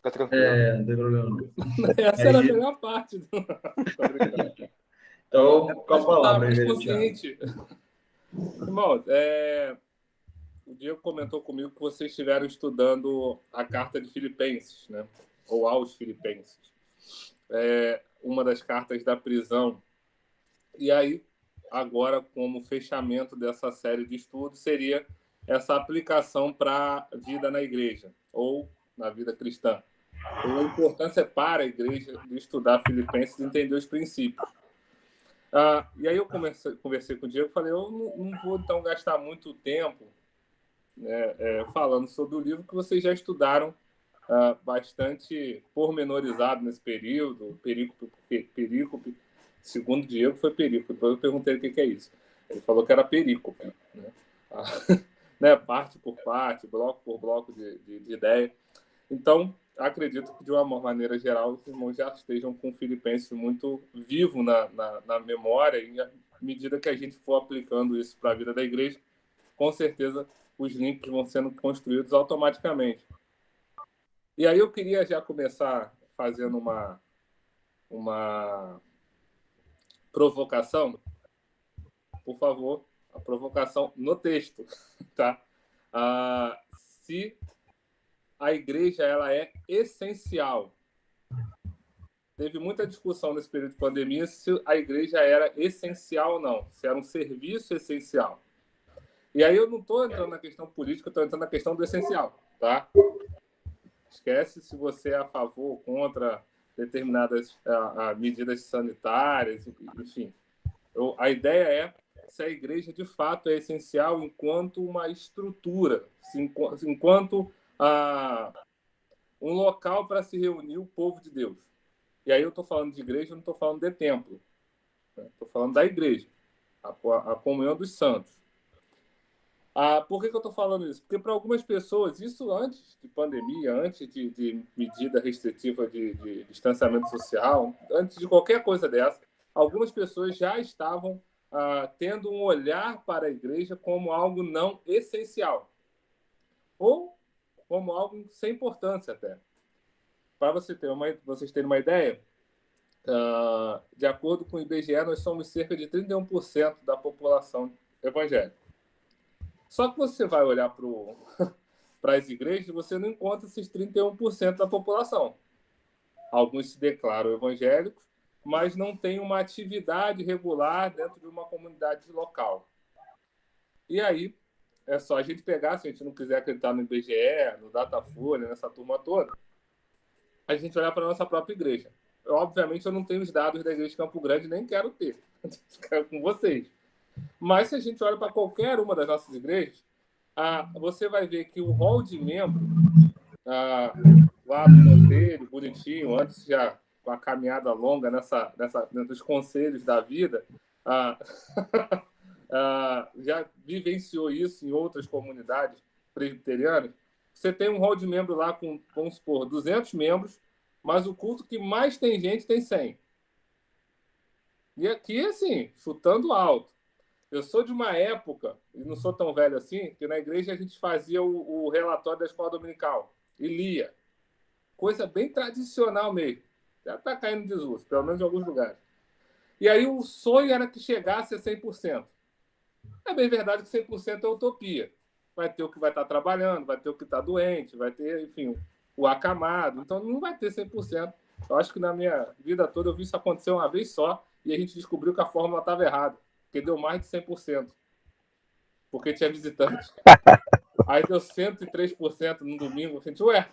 fica tranquilo. Não tem problema não. Essa era a melhor parte. Então, com a Acho que eu estava palavra aí, mais Thiago. consciente. Irmão, o Diego comentou comigo que vocês estiveram estudando a carta de Filipenses, né? Ou aos Filipenses. Uma das cartas da prisão. E aí, agora, como fechamento dessa série de estudos, seria essa aplicação para a vida na igreja, ou na vida cristã. Ou a importância para a igreja de estudar Filipenses e entender os princípios. E aí eu conversei com o Diego e falei, eu não vou, então, gastar muito tempo falando sobre o livro que vocês já estudaram bastante pormenorizado nesse período, perícope, segundo o Diego foi perícope, depois eu perguntei o que é isso. Ele falou que era perícope, né? Né? Parte por parte, bloco por bloco de ideia. Então, acredito que, de uma maneira geral, os irmãos já estejam com o Filipenses muito vivo na memória, e à medida que a gente for aplicando isso para a vida da igreja, com certeza os links vão sendo construídos automaticamente. E aí eu queria já começar fazendo uma provocação. Por favor, a provocação no texto, tá? Se a igreja ela é essencial. Teve muita discussão nesse período de pandemia se a igreja era essencial ou não, se era um serviço essencial. E aí eu não estou entrando na questão política, estou entrando na questão do essencial, tá? Esquece se você é a favor ou contra determinadas medidas sanitárias, enfim. A ideia é se a igreja de fato é essencial enquanto uma estrutura, enquanto um local para se reunir o povo de Deus. E aí eu estou falando de igreja, não estou falando de templo. Estou falando da igreja, a comunhão dos santos. Por que eu estou falando isso? Porque para algumas pessoas, isso antes de pandemia, antes de medida restritiva de distanciamento social, antes de qualquer coisa dessa, algumas pessoas já estavam tendo um olhar para a igreja como algo não essencial. Ou como algo sem importância até. Para vocês terem uma ideia, de acordo com o IBGE, nós somos cerca de 31% da população evangélica. Só que você vai olhar para as igrejas e você não encontra esses 31% da população. Alguns se declaram evangélicos, mas não têm uma atividade regular dentro de uma comunidade local. E aí, é só a gente pegar, se a gente não quiser acreditar no IBGE, no Datafolha, nessa turma toda, a gente olhar para a nossa própria igreja. Obviamente, eu não tenho os dados da igreja de Campo Grande, nem quero ter. Quero com vocês. Mas se a gente olha para qualquer uma das nossas igrejas, você vai ver que o rol de membro, lá do conselho, bonitinho, antes já com a caminhada longa dos conselhos da vida, já vivenciou isso em outras comunidades presbiterianas. Você tem um rol de membro lá com, vamos supor, 200 membros, mas o culto que mais tem gente tem 100. E aqui, assim, chutando alto. Eu sou de uma época, e não sou tão velho assim, que na igreja a gente fazia o relatório da escola dominical e lia. Coisa bem tradicional mesmo. Já está caindo em desuso, pelo menos em alguns lugares. E aí o sonho era que chegasse a 100%. É bem verdade que 100% é utopia. Vai ter o que vai estar trabalhando, vai ter o que está doente, vai ter, enfim, o acamado. Então não vai ter 100%. Eu acho que na minha vida toda eu vi isso acontecer uma vez só e a gente descobriu que a fórmula estava errada, porque deu mais de 100%. Porque tinha visitante. Aí deu 103% no domingo. A gente, ué,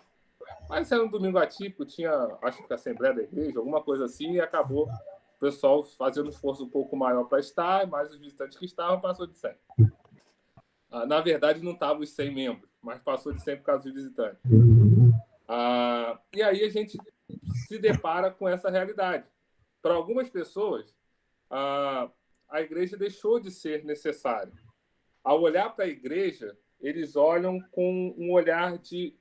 mas era um domingo atípico, tinha, acho que a Assembleia da Igreja, alguma coisa assim, e acabou o pessoal fazendo um esforço um pouco maior para estar, mas os visitantes que estavam passou de 100. Na verdade, não estavam os 100 membros, mas passou de 100 por causa dos visitantes. E aí a gente se depara com essa realidade. Para algumas pessoas, a igreja deixou de ser necessária. Ao olhar para a igreja, eles olham com um olhar de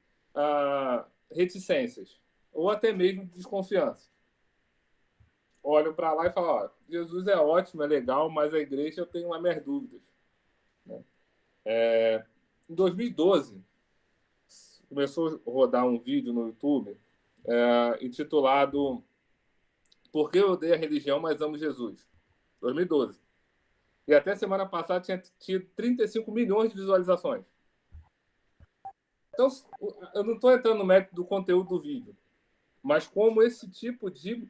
reticências, ou até mesmo de desconfiança. Olham para lá e falam, Jesus é ótimo, é legal, mas a igreja eu tenho minhas dúvidas. Em 2012, começou a rodar um vídeo no YouTube intitulado Por que eu odeio a religião, mas amo Jesus? 2012. E até semana passada tinha tido 35 milhões de visualizações. Então, eu não estou entrando no mérito do conteúdo do vídeo, mas como esse tipo de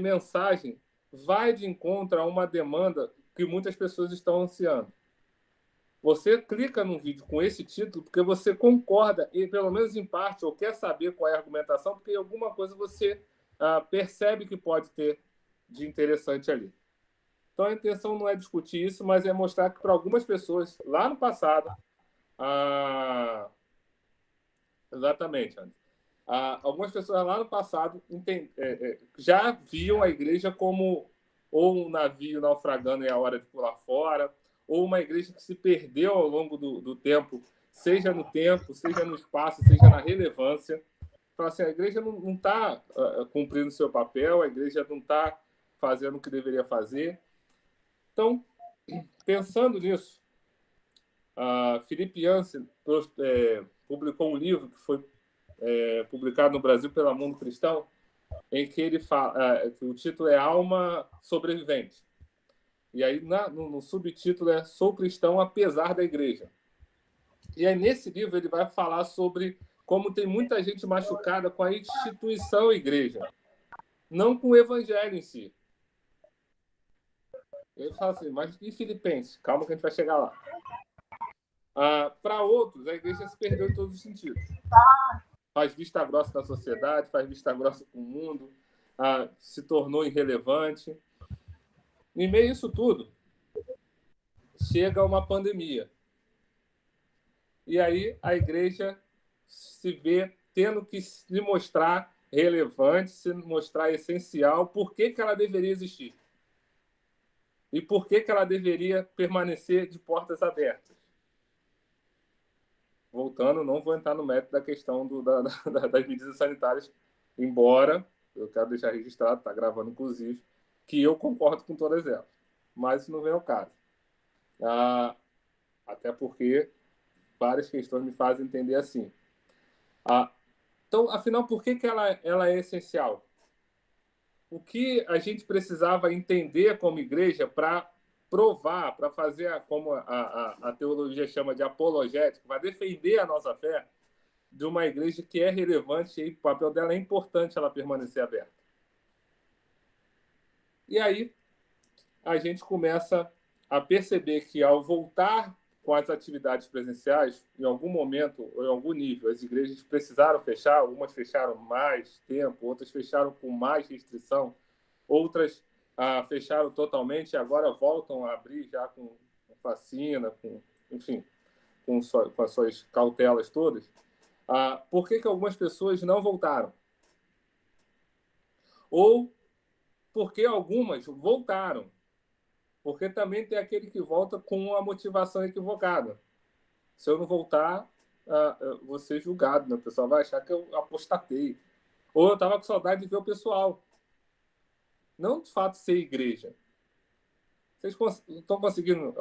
mensagem vai de encontro a uma demanda que muitas pessoas estão ansiando. Você clica num vídeo com esse título porque você concorda, e pelo menos em parte, ou quer saber qual é a argumentação, porque alguma coisa você percebe que pode ter de interessante ali. Então a intenção não é discutir isso, mas é mostrar que para algumas pessoas, lá no passado, exatamente, Anderson, algumas pessoas lá no passado já viam a igreja como ou um navio naufragando e é a hora de pular fora, ou uma igreja que se perdeu ao longo do tempo, seja no tempo, seja no espaço, seja na relevância. Então, assim, a igreja não está cumprindo o seu papel, a igreja não está fazendo o que deveria fazer. Então, pensando nisso, Felipe Yancey publicou um livro que foi publicado no Brasil pela Mundo Cristão, em que ele fala, o título é Alma Sobrevivente. E aí no subtítulo é Sou Cristão apesar da Igreja. E aí nesse livro ele vai falar sobre como tem muita gente machucada com a instituição igreja, não com o evangelho em si. Ele fala assim, mas e Filipenses? Calma que a gente vai chegar lá. Para outros, a igreja se perdeu em todos os sentidos. Faz vista grossa na sociedade, faz vista grossa com o mundo, se tornou irrelevante. Em meio a isso tudo, chega uma pandemia. E aí a igreja se vê tendo que se mostrar relevante, se mostrar essencial, por que ela deveria existir. E por que ela deveria permanecer de portas abertas. Voltando, não vou entrar no mérito da questão das medidas sanitárias, embora eu quero deixar registrado, está gravando inclusive, que eu concordo com todas elas. Mas isso não vem ao caso. Até porque várias questões me fazem entender assim. Então, afinal, por que ela é essencial? O que a gente precisava entender como igreja para provar, para fazer, como a teologia chama de apologética, para defender a nossa fé de uma igreja que é relevante e o papel dela é importante ela permanecer aberta. E aí a gente começa a perceber que ao voltar com as atividades presenciais, em algum momento ou em algum nível, as igrejas precisaram fechar, algumas fecharam mais tempo, outras fecharam com mais restrição, outras fecharam totalmente e agora voltam a abrir já com vacina, enfim, com as suas cautelas todas. Por que algumas pessoas não voltaram? Ou porque algumas voltaram? Porque também tem aquele que volta com a motivação equivocada. Se eu não voltar, vou ser julgado, né? O pessoal vai achar que eu apostatei. Ou eu estava com saudade de ver o pessoal. Não de fato ser igreja. Vocês estão conseguindo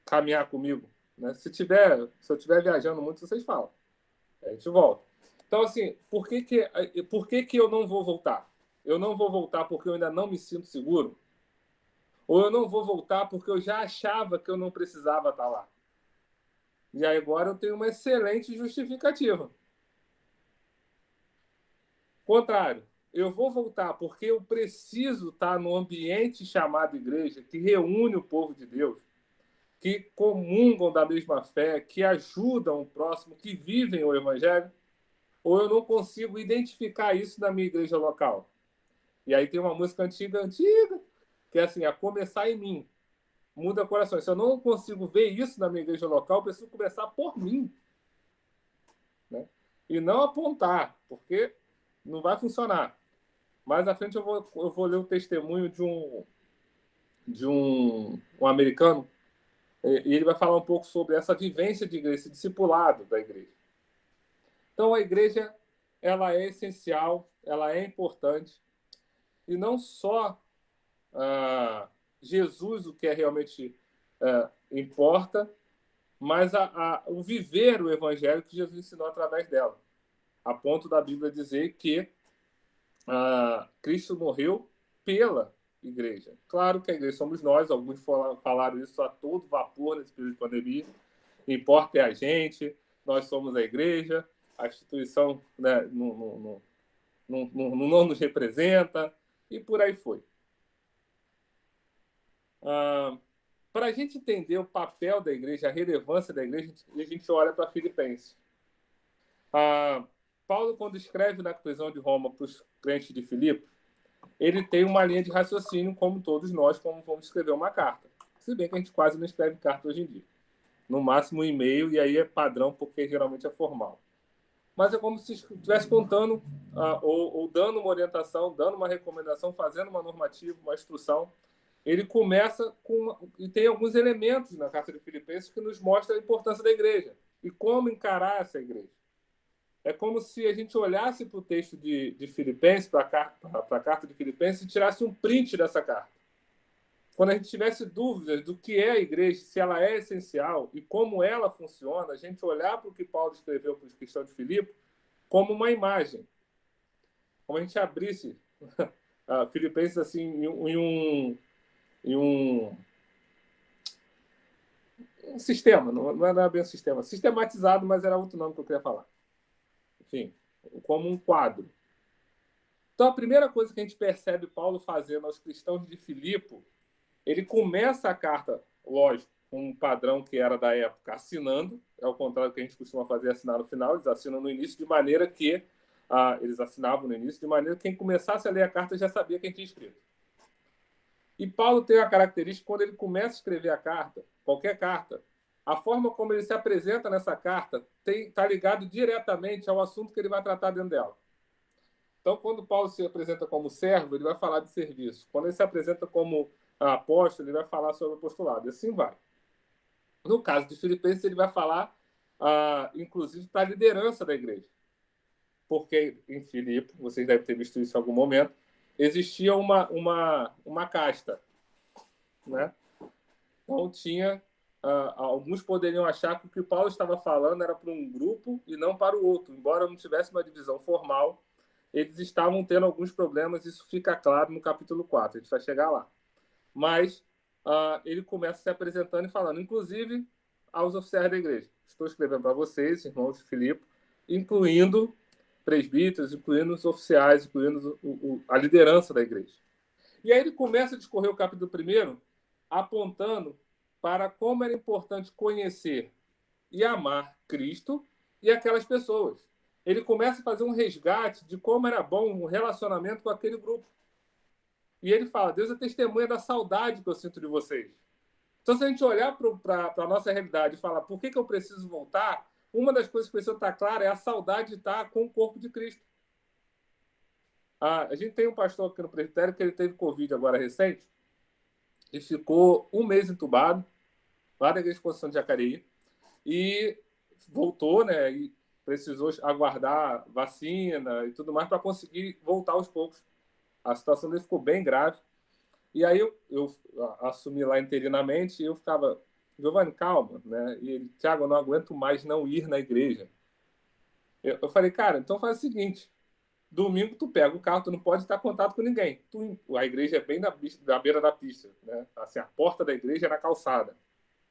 caminhar comigo? Né? Se eu estiver viajando muito, vocês falam. A gente volta. Então, assim, por que eu não vou voltar? Eu não vou voltar porque eu ainda não me sinto seguro? Ou eu não vou voltar porque eu já achava que eu não precisava estar lá? E aí agora eu tenho uma excelente justificativa. Contrário, eu vou voltar porque eu preciso estar no ambiente chamado igreja, que reúne o povo de Deus, que comungam da mesma fé, que ajudam o próximo, que vivem o evangelho, ou eu não consigo identificar isso na minha igreja local. E aí tem uma música antiga, que é assim, a começar em mim. Muda coração. Se eu não consigo ver isso na minha igreja local, eu preciso começar por mim. Né? E não apontar, porque não vai funcionar. Mais à frente eu vou ler o testemunho de um americano, e ele vai falar um pouco sobre essa vivência de igreja, esse discipulado da igreja. Então a igreja, ela é essencial, ela é importante, e não só Jesus, o que é realmente importa, mas o viver o evangelho que Jesus ensinou através dela, a ponto da Bíblia dizer que Cristo morreu pela igreja. Claro que a igreja somos nós, alguns falaram isso a todo vapor nesse período de pandemia, importa é a gente, nós somos a igreja, a instituição, né, não nos representa, e por aí foi. Para a gente entender o papel da igreja, a relevância da igreja, a gente olha para Filipenses. Paulo, quando escreve na prisão de Roma para os crentes de Filipe, ele tem uma linha de raciocínio, como todos nós, como vamos escrever uma carta. Se bem que a gente quase não escreve carta hoje em dia. No máximo um e-mail, e aí é padrão, porque geralmente é formal. Mas é como se estivesse contando, ou dando uma orientação, dando uma recomendação, fazendo uma normativa, uma instrução. Ele começa e tem alguns elementos na carta de Filipenses que nos mostram a importância da igreja e como encarar essa igreja. É como se a gente olhasse para o texto de Filipenses, para a carta de Filipenses, e tirasse um print dessa carta. Quando a gente tivesse dúvidas do que é a igreja, se ela é essencial e como ela funciona, a gente olhar para o que Paulo escreveu para os cristãos de Filipe como uma imagem. Como a gente abrisse Filipenses assim, em um sistema, não era bem um sistema, sistematizado, mas era outro nome que eu queria falar. Enfim, como um quadro. Então, a primeira coisa que a gente percebe Paulo fazendo aos cristãos de Filipe, ele começa a carta, lógico, com um padrão que era da época, assinando, é o contrário do que a gente costuma fazer, assinar no final, eles assinam no início, de maneira que eles assinavam no início, de maneira que quem começasse a ler a carta já sabia quem tinha escrito. E Paulo tem a característica, quando ele começa a escrever a carta, qualquer carta, a forma como ele se apresenta nessa carta está ligado diretamente ao assunto que ele vai tratar dentro dela. Então, quando Paulo se apresenta como servo, ele vai falar de serviço. Quando ele se apresenta como apóstolo, ele vai falar sobre apostolado. E assim vai. No caso de Filipenses, ele vai falar, inclusive, para a liderança da igreja. Porque em Filipe, vocês devem ter visto isso em algum momento, existia uma casta. Né? Então, tinha... alguns poderiam achar que o que Paulo estava falando era para um grupo e não para o outro. Embora não tivesse uma divisão formal, eles estavam tendo alguns problemas, isso fica claro no capítulo 4, a gente vai chegar lá. Mas ele começa se apresentando e falando, inclusive aos oficiais da igreja. Estou escrevendo para vocês, irmãos de Filipe, incluindo presbíteros, incluindo os oficiais, incluindo a liderança da igreja. E aí ele começa a discorrer o capítulo 1, apontando para como era importante conhecer e amar Cristo e aquelas pessoas. Ele começa a fazer um resgate de como era bom o relacionamento com aquele grupo. E ele fala, Deus é testemunha da saudade que eu sinto de vocês. Então, se a gente olhar para a nossa realidade e falar, por que eu preciso voltar? Uma das coisas que precisa estar clara é a saudade de estar com o corpo de Cristo. A gente tem um pastor aqui no presbitério que ele teve Covid agora recente e ficou um mês entubado, lá da Igreja de Exposição de Jacareí, e voltou, né? E precisou aguardar vacina e tudo mais para conseguir voltar aos poucos. A situação dele ficou bem grave. E aí eu assumi lá interinamente e eu ficava, Giovanni, calma, né? E ele, Tiago, eu não aguento mais não ir na igreja. Eu falei, cara, então faz o seguinte, domingo tu pega o carro, tu não pode estar em contato com ninguém. A igreja é bem na beira da pista, né? Assim, a porta da igreja é na calçada.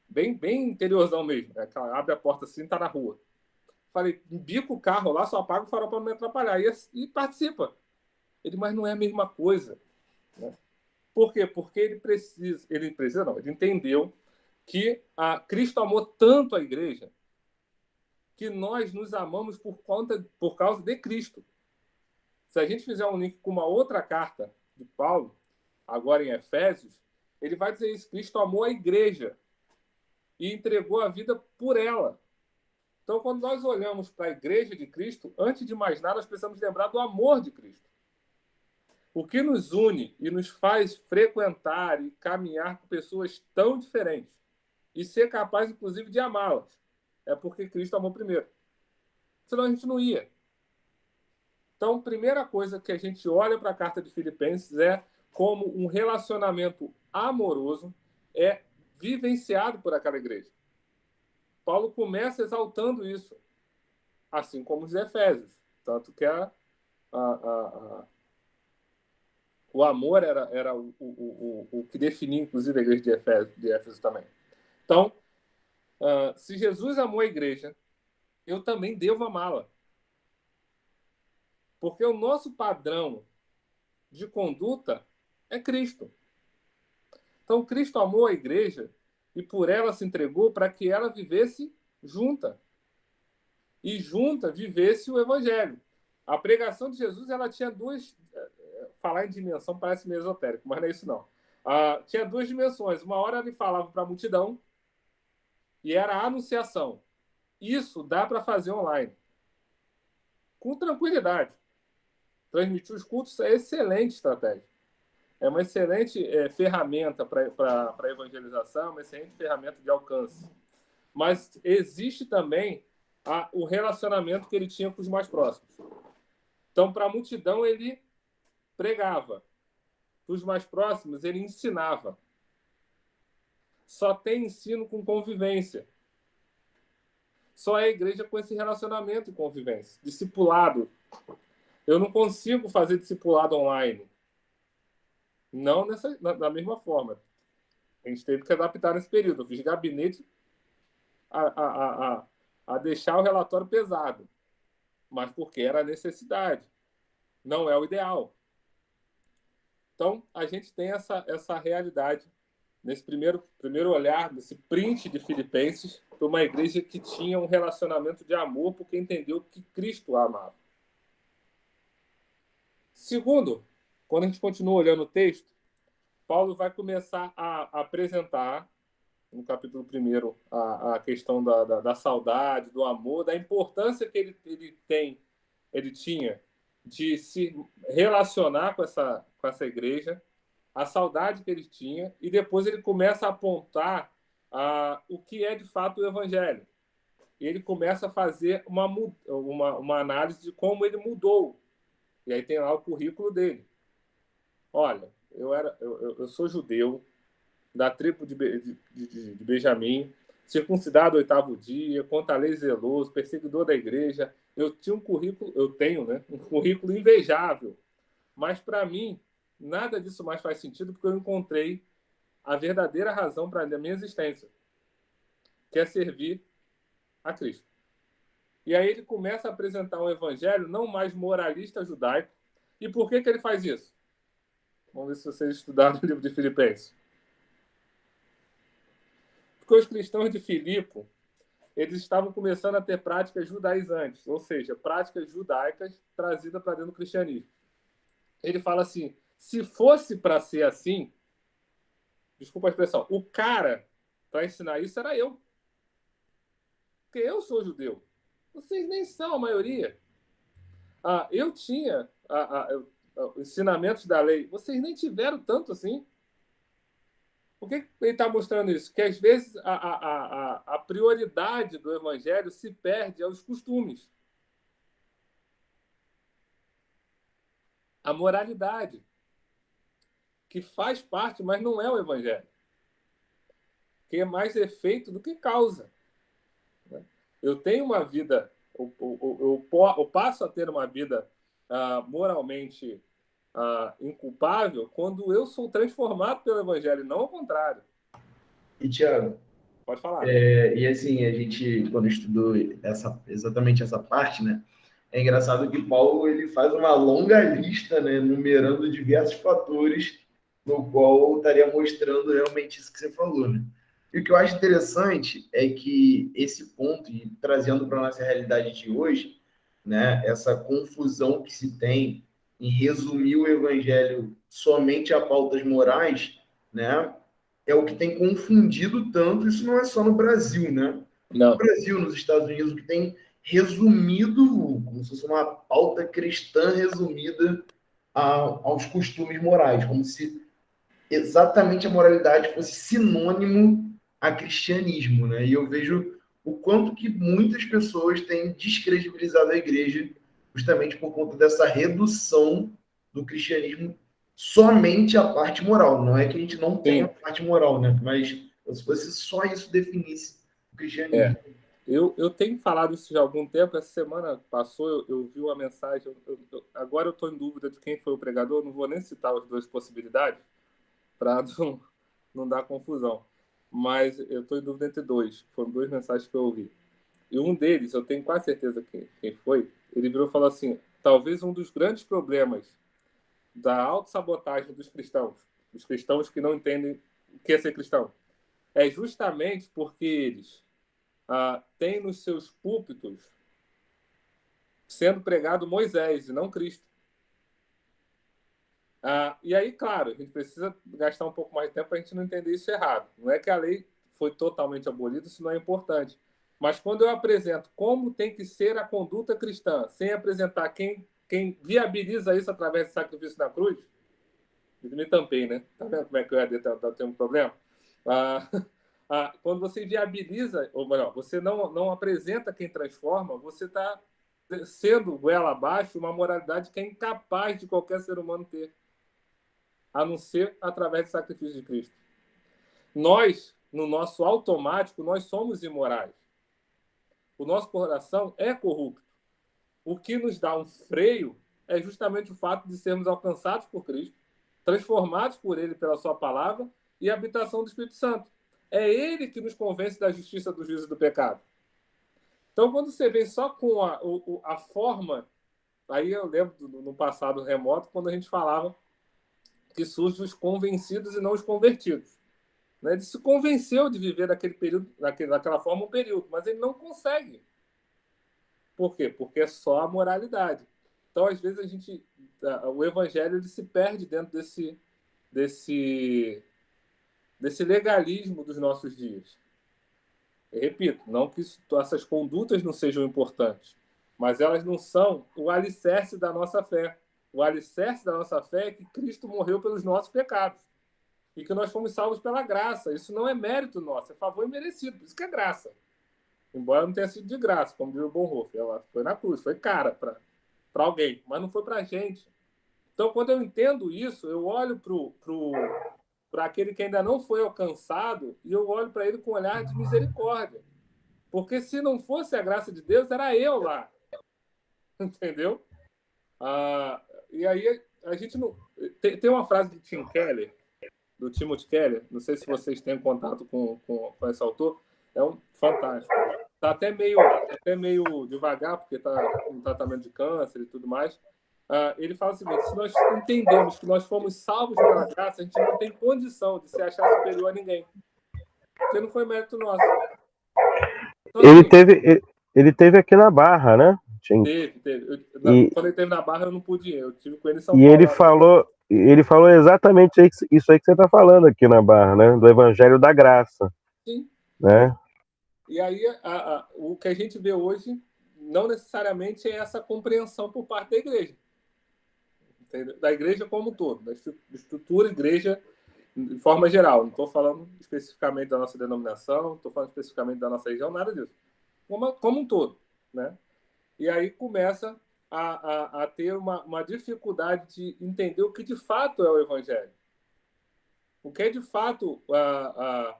Bem interiorzão mesmo, né? Abre a porta assim e tá na rua. Falei, bica o carro lá, só apaga o farol para não me atrapalhar. E participa. Ele, mas não é a mesma coisa. Né? Por quê? Porque ele entendeu que Cristo amou tanto a igreja que nós nos amamos por causa de Cristo. Se a gente fizer um link com uma outra carta de Paulo, agora em Efésios, ele vai dizer isso, Cristo amou a igreja e entregou a vida por ela. Então, quando nós olhamos para a igreja de Cristo, antes de mais nada, nós precisamos lembrar do amor de Cristo. O que nos une e nos faz frequentar e caminhar com pessoas tão diferentes e ser capaz, inclusive, de amá-las, é porque Cristo amou primeiro. Senão a gente não ia. Então, a primeira coisa que a gente olha para a carta de Filipenses é como um relacionamento amoroso é vivenciado por aquela igreja. Paulo começa exaltando isso, assim como os Efésios. Tanto que o amor era o que definia, inclusive, a igreja de Éfeso também. Então, se Jesus amou a igreja, eu também devo amá-la. Porque o nosso padrão de conduta é Cristo. Então, Cristo amou a igreja e por ela se entregou para que ela vivesse junta. E junta vivesse o evangelho. A pregação de Jesus, ela tinha duas... Falar em dimensão parece meio esotérico, mas não é isso não. Tinha duas dimensões. Uma hora ele falava para a multidão e era a anunciação. Isso dá para fazer online. Com tranquilidade. Transmitir os cultos é excelente estratégia. É uma excelente ferramenta para evangelização, uma excelente ferramenta de alcance. Mas existe também o relacionamento que ele tinha com os mais próximos. Então, para a multidão, ele pregava. Para os mais próximos, ele ensinava. Só tem ensino com convivência. Só é a igreja com esse relacionamento e convivência. Discipulado. Eu não consigo fazer discipulado online. Não da mesma forma. A gente teve que adaptar nesse período. Eu fiz gabinete a deixar o relatório pesado. Mas porque era a necessidade. Não é o ideal. Então, a gente tem essa realidade nesse primeiro olhar, nesse print de Filipenses, para uma igreja que tinha um relacionamento de amor porque entendeu que Cristo a amava. Segundo, quando a gente continua olhando o texto, Paulo vai começar a apresentar, no capítulo 1, a questão da saudade, do amor, da importância que ele tinha de se relacionar com essa igreja, a saudade que ele tinha, e depois ele começa a apontar o que é de fato o evangelho. E ele começa a fazer uma análise de como ele mudou. E aí tem lá o currículo dele. Olha, eu sou judeu, da tribo de Benjamim, circuncidado ao 8º dia, contra a lei zeloso, perseguidor da igreja. Eu tenho, né, um currículo invejável. Mas, para mim, nada disso mais faz sentido porque eu encontrei a verdadeira razão para a minha existência, que é servir a Cristo. E aí ele começa a apresentar um evangelho não mais moralista judaico. E por que ele faz isso? Vamos ver se vocês estudaram o livro de Filipenses. Porque os cristãos de Filipe, eles estavam começando a ter práticas judaizantes, ou seja, práticas judaicas trazidas para dentro do cristianismo. Ele fala assim, se fosse para ser assim, desculpa a expressão, o cara para ensinar isso era eu. Porque eu sou judeu. Vocês nem são a maioria. Eu tinha ensinamentos da lei. Vocês nem tiveram tanto assim. Por que ele está mostrando isso? Que às vezes a prioridade do evangelho se perde aos costumes. A moralidade, que faz parte, mas não é o evangelho. Que é mais efeito do que causa. Eu tenho uma vida, eu passo a ter uma vida moralmente inculpável quando eu sou transformado pelo evangelho, não ao contrário. E, Thiago, pode falar. E assim, a gente, quando estudou exatamente essa parte, né, é engraçado que Paulo ele faz uma longa lista, né, numerando diversos fatores no qual estaria mostrando realmente isso que você falou, né? E o que eu acho interessante é que esse ponto, e trazendo para a nossa realidade de hoje, né, essa confusão que se tem em resumir o evangelho somente a pautas morais, né, é o que tem confundido tanto. Isso não é só no Brasil, né? Não. No Brasil, nos Estados Unidos, o que tem resumido, como se fosse uma pauta cristã resumida aos costumes morais, como se exatamente a moralidade fosse sinônimo a cristianismo, né? E eu vejo o quanto que muitas pessoas têm descredibilizado a igreja justamente por conta dessa redução do cristianismo somente a parte moral. Não é que a gente não tenha a parte moral, né? Mas se fosse só isso definisse o cristianismo. Eu tenho falado isso já há algum tempo. Essa semana passou, eu vi uma mensagem. Agora eu estou em dúvida de quem foi o pregador. Não vou nem citar as duas possibilidades para não dar confusão. Mas eu estou em dúvida entre dois. Foram duas mensagens que eu ouvi. E um deles, eu tenho quase certeza quem foi, ele virou e falou assim: talvez um dos grandes problemas da autossabotagem dos cristãos que não entendem o que é ser cristão, é justamente porque eles têm nos seus púlpitos sendo pregado Moisés e não Cristo. E aí, claro, a gente precisa gastar um pouco mais de tempo para a gente não entender isso errado. Não é que a lei foi totalmente abolida, isso não é importante. Mas quando eu apresento como tem que ser a conduta cristã, sem apresentar quem viabiliza isso através do sacrifício na cruz, me tampei, né? Tá vendo como é que eu ia ter um problema? Quando você viabiliza, ou melhor, você não apresenta quem transforma, você está sendo goela abaixo uma moralidade que é incapaz de qualquer ser humano ter, a não ser através do sacrifício de Cristo. Nós, no nosso automático, nós somos imorais. O nosso coração é corrupto. O que nos dá um freio é justamente o fato de sermos alcançados por Cristo, transformados por Ele pela Sua palavra e a habitação do Espírito Santo. É Ele que nos convence da justiça, do juízo e do pecado. Então, quando você vem só com a forma, aí eu lembro no passado remoto, quando a gente falava que surgem os convencidos e não os convertidos. Né? Ele se convenceu de viver daquele período, daquela forma um período, mas ele não consegue. Por quê? Porque é só a moralidade. Então, às vezes, o evangelho ele se perde dentro desse legalismo dos nossos dias. Eu repito, não que essas condutas não sejam importantes, mas elas não são o alicerce da nossa fé. O alicerce da nossa fé é que Cristo morreu pelos nossos pecados e que nós fomos salvos pela graça. Isso não é mérito nosso, é favor imerecido, por isso que é graça. Embora não tenha sido de graça, como diz o Bonhoeffer, ela foi na cruz, foi cara para alguém, mas não foi para a gente. Então, quando eu entendo isso, eu olho para aquele que ainda não foi alcançado e eu olho para ele com um olhar de misericórdia. Porque se não fosse a graça de Deus, era eu lá. Entendeu? E aí a gente não. Tem uma frase de Tim Keller, do Timothy Keller, não sei se vocês têm contato com esse autor, é um fantástico. Está até meio devagar, porque está em tratamento de câncer e tudo mais. Ele fala o seguinte: se nós entendemos que nós fomos salvos pela graça, a gente não tem condição de se achar superior a ninguém. Porque não foi mérito nosso. Então, ele teve aqui na Barra, né? Teve. Quando ele teve na Barra, eu não pude ir. Eu tive com ele em São Paulo. Ele falou exatamente isso aí que você está falando aqui na Barra, né? Do Evangelho da Graça. Sim. Né? E aí, o que a gente vê hoje não necessariamente é essa compreensão por parte da igreja. Entendeu? Da igreja como um todo, da estrutura igreja de forma geral. Não estou falando especificamente da nossa denominação, não estou falando especificamente da nossa região, nada disso. Como um todo. Né? E aí começa a ter uma dificuldade de entender o que de fato é o evangelho. O que é de fato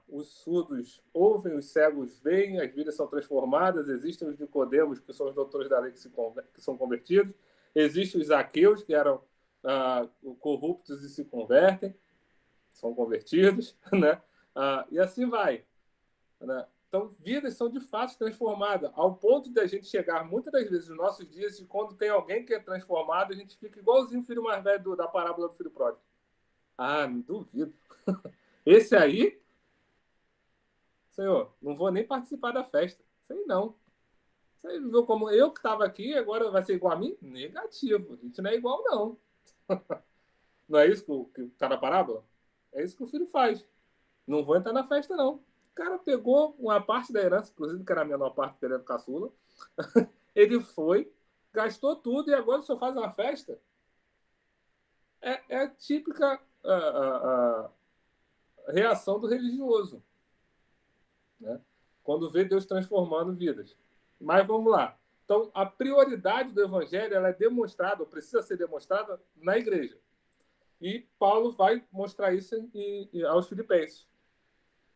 os surdos ouvem, os cegos veem, as vidas são transformadas, existem os Nicodemos, que são os doutores da lei que são convertidos, existem os Zaqueus, que eram corruptos e se convertem, são convertidos, né? E assim vai. Né? Então, vidas são de fato transformadas, ao ponto de a gente chegar, muitas das vezes, nos nossos dias, de quando tem alguém que é transformado, a gente fica igualzinho o filho mais velho da parábola do filho pródigo. Não duvido. Esse aí, senhor, não vou nem participar da festa. Sei não. Você viu como eu que estava aqui, agora vai ser igual a mim? Negativo. A gente não é igual, não. Não é isso que está na parábola? É isso que o filho faz. Não vou entrar na festa, não. O cara pegou uma parte da herança, inclusive que era a menor parte do caçula. Ele foi, gastou tudo e agora só faz uma festa. É a típica reação do religioso. Né? Quando vê Deus transformando vidas. Mas vamos lá. Então, a prioridade do evangelho ela é demonstrada, ou precisa ser demonstrada, na igreja. E Paulo vai mostrar isso aos filipenses.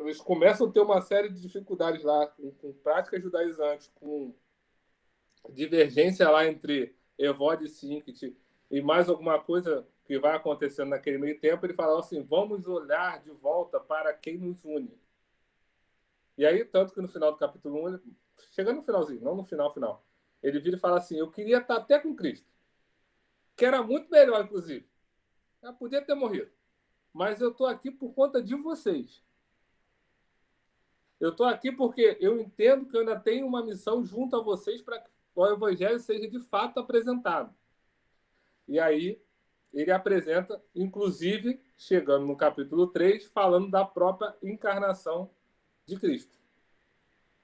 eles começam a ter uma série de dificuldades lá, com práticas judaizantes, com divergência lá entre Evod e Sinket, e mais alguma coisa que vai acontecendo naquele meio tempo, ele fala assim, vamos olhar de volta para quem nos une. E aí, tanto que no final do capítulo 1, chegando no finalzinho, não no final, ele vira e fala assim, eu queria estar até com Cristo, que era muito melhor, inclusive. Eu podia ter morrido. Mas eu estou aqui por conta de vocês. Eu estou aqui porque eu entendo que eu ainda tenho uma missão junto a vocês para que o evangelho seja de fato apresentado. E aí ele apresenta, inclusive, chegando no capítulo 3, falando da própria encarnação de Cristo.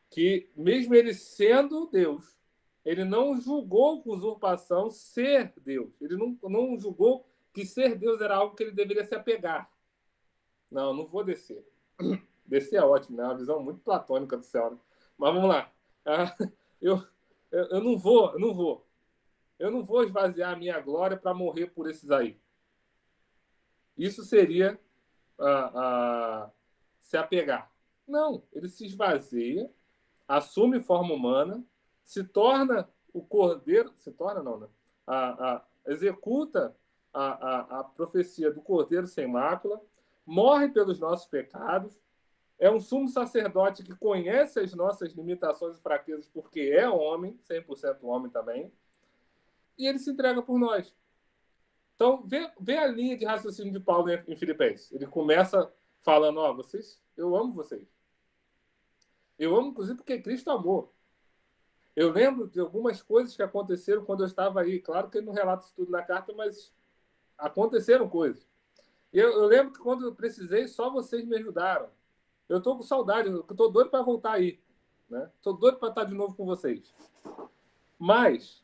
Que mesmo ele sendo Deus, ele não julgou com usurpação ser Deus. Ele não julgou que ser Deus era algo que ele deveria se apegar. Não vou descer. Descer é ótimo, né? É uma visão muito platônica do céu, né? Mas vamos lá. Eu não vou. Eu não vou esvaziar a minha glória para morrer por esses aí. Isso seria se apegar. Não, ele se esvazia, assume forma humana, se torna o cordeiro, se torna não, né? Executa a profecia do cordeiro sem mácula, morre pelos nossos pecados, é um sumo sacerdote que conhece as nossas limitações e fraquezas porque é homem, 100% homem também, e ele se entrega por nós. Então, vê a linha de raciocínio de Paulo em Filipenses. Ele começa falando, eu amo vocês. Eu amo, inclusive, porque Cristo amou. Eu lembro de algumas coisas que aconteceram quando eu estava aí. Claro que ele não relata isso tudo na carta, mas aconteceram coisas. Eu lembro que quando eu precisei, só vocês me ajudaram. Eu estou com saudade, eu estou doido para voltar aí. Estou doido para estar de novo com vocês. Mas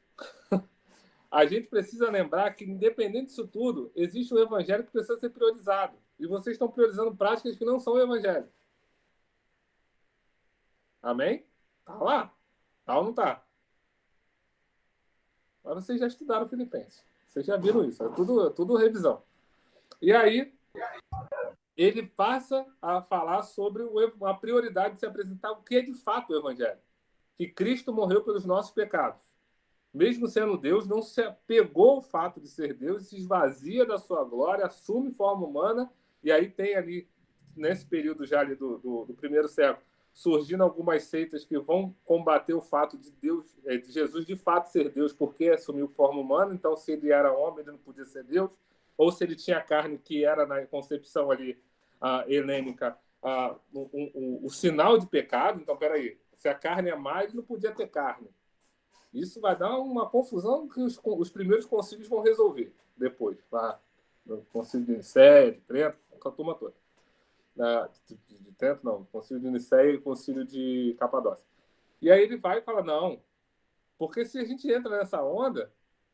a gente precisa lembrar que, independente disso tudo, existe um evangelho que precisa ser priorizado. E vocês estão priorizando práticas que não são o evangelho. Amém? Tá lá? Tá ou não tá? Agora vocês já estudaram Filipenses. Vocês já viram isso. É tudo revisão. E aí, ele passa a falar sobre a prioridade de se apresentar o que é de fato o evangelho. Que Cristo morreu pelos nossos pecados. Mesmo sendo Deus, não se apegou ao fato de ser Deus, se esvazia da sua glória, assume forma humana, e aí tem ali, nesse período já ali do primeiro século, surgindo algumas seitas que vão combater o fato de de Jesus de fato ser Deus, porque assumiu forma humana, então se ele era homem, ele não podia ser Deus, ou se ele tinha carne, que era na concepção ali helênica, o sinal de pecado. Então, peraí, se a carne é má, ele não podia ter carne. Isso vai dar uma confusão que os primeiros concílios vão resolver depois. No concílio de Nicéia, de Trento, com a turma toda. De Trento, não. Concílio de Nicéia e concílio de Capadócia. E aí ele vai e fala, não, porque se a gente entra nessa onda,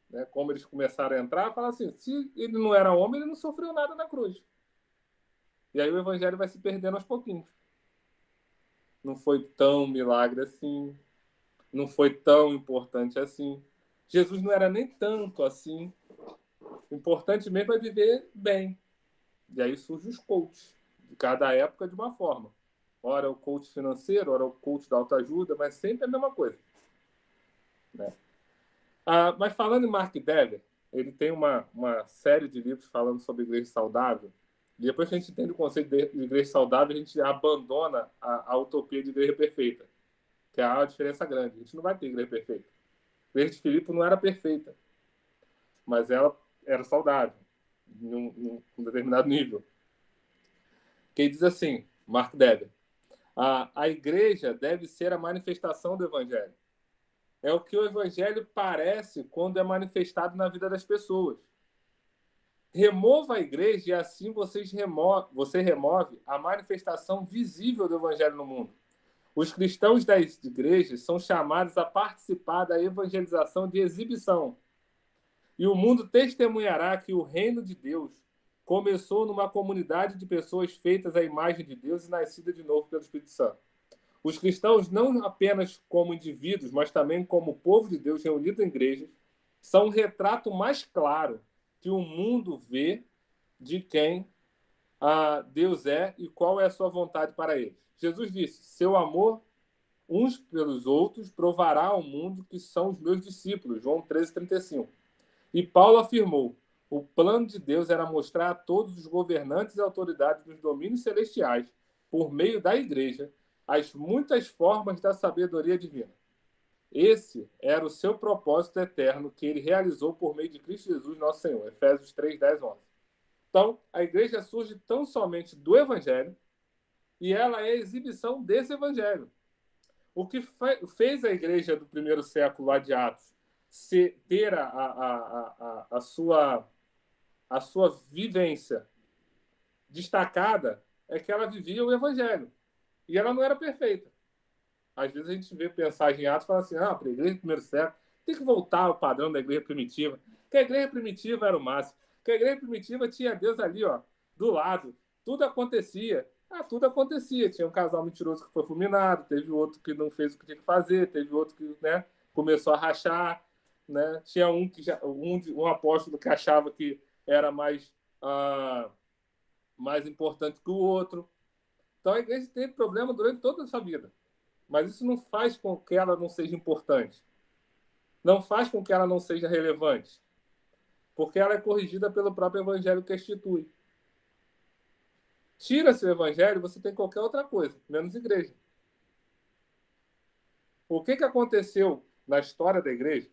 né, como eles começaram a entrar, fala assim, se ele não era homem, ele não sofreu nada na cruz. E aí o evangelho vai se perdendo aos pouquinhos. Não foi tão milagre assim. Não foi tão importante assim. Jesus não era nem tanto assim. O importante mesmo é viver bem. E aí surgem os coaches, de cada época de uma forma. Ora o coach financeiro, ora o coach da autoajuda, mas sempre a mesma coisa. Né? Mas falando em Mark Dever, ele tem uma série de livros falando sobre igreja saudável. E depois que a gente entende o conceito de igreja saudável, a gente abandona a utopia de igreja perfeita. Que há uma diferença grande. A gente não vai ter igreja perfeita. A igreja de Filipe não era perfeita, mas ela era saudável, num determinado nível. Que diz assim, Mark Dever, a igreja deve ser a manifestação do evangelho. É o que o evangelho parece quando é manifestado na vida das pessoas. Remova a igreja e assim você remove a manifestação visível do evangelho no mundo. Os cristãos das igrejas são chamados a participar da evangelização de exibição. E o mundo testemunhará que o reino de Deus começou numa comunidade de pessoas feitas à imagem de Deus e nascidas de novo pelo Espírito Santo. Os cristãos, não apenas como indivíduos, mas também como povo de Deus reunido em igrejas, são um retrato mais claro que o mundo vê de quem Deus é e qual é a sua vontade para eles. Jesus disse: seu amor uns pelos outros provará ao mundo que são os meus discípulos. João 13:35. E Paulo afirmou: o plano de Deus era mostrar a todos os governantes e autoridades dos domínios celestiais, por meio da igreja, as muitas formas da sabedoria divina. Esse era o seu propósito eterno que ele realizou por meio de Cristo Jesus, nosso Senhor. Efésios 3:10-11. Então, a igreja surge tão somente do evangelho e ela é a exibição desse evangelho. O que fez a igreja do primeiro século lá de Atos ter a sua vivência destacada é que ela vivia o evangelho. E ela não era perfeita. Às vezes a gente vê pensagem em Atos e fala assim, para a igreja do primeiro século tem que voltar ao padrão da igreja primitiva. Que a igreja primitiva era o máximo. Que a igreja primitiva tinha Deus ali, do lado. Tudo acontecia. Tudo acontecia. Tinha um casal mentiroso que foi fulminado, teve outro que não fez o que tinha que fazer, teve outro que começou a rachar. Né? Tinha um apóstolo que achava que era mais importante que o outro. Então a igreja teve problema durante toda a sua vida. Mas isso não faz com que ela não seja importante. Não faz com que ela não seja relevante. Porque ela é corrigida pelo próprio evangelho que a institui. Tira-se o evangelho, você tem qualquer outra coisa, menos igreja. O que aconteceu na história da igreja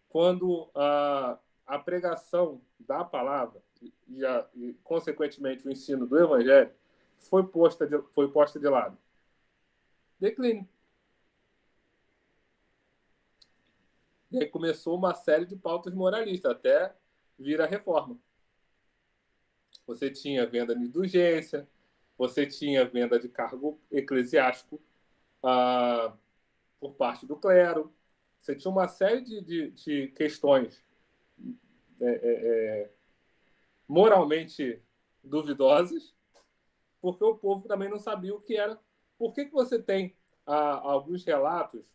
quando a pregação da palavra e, consequentemente, o ensino do evangelho foi posta de lado? Declínio. E aí começou uma série de pautas moralistas, até vir a reforma. Você tinha venda de indulgência, você tinha venda de cargo eclesiástico por parte do clero, você tinha uma série de questões moralmente duvidosas, porque o povo também não sabia o que era. Por que você tem alguns relatos,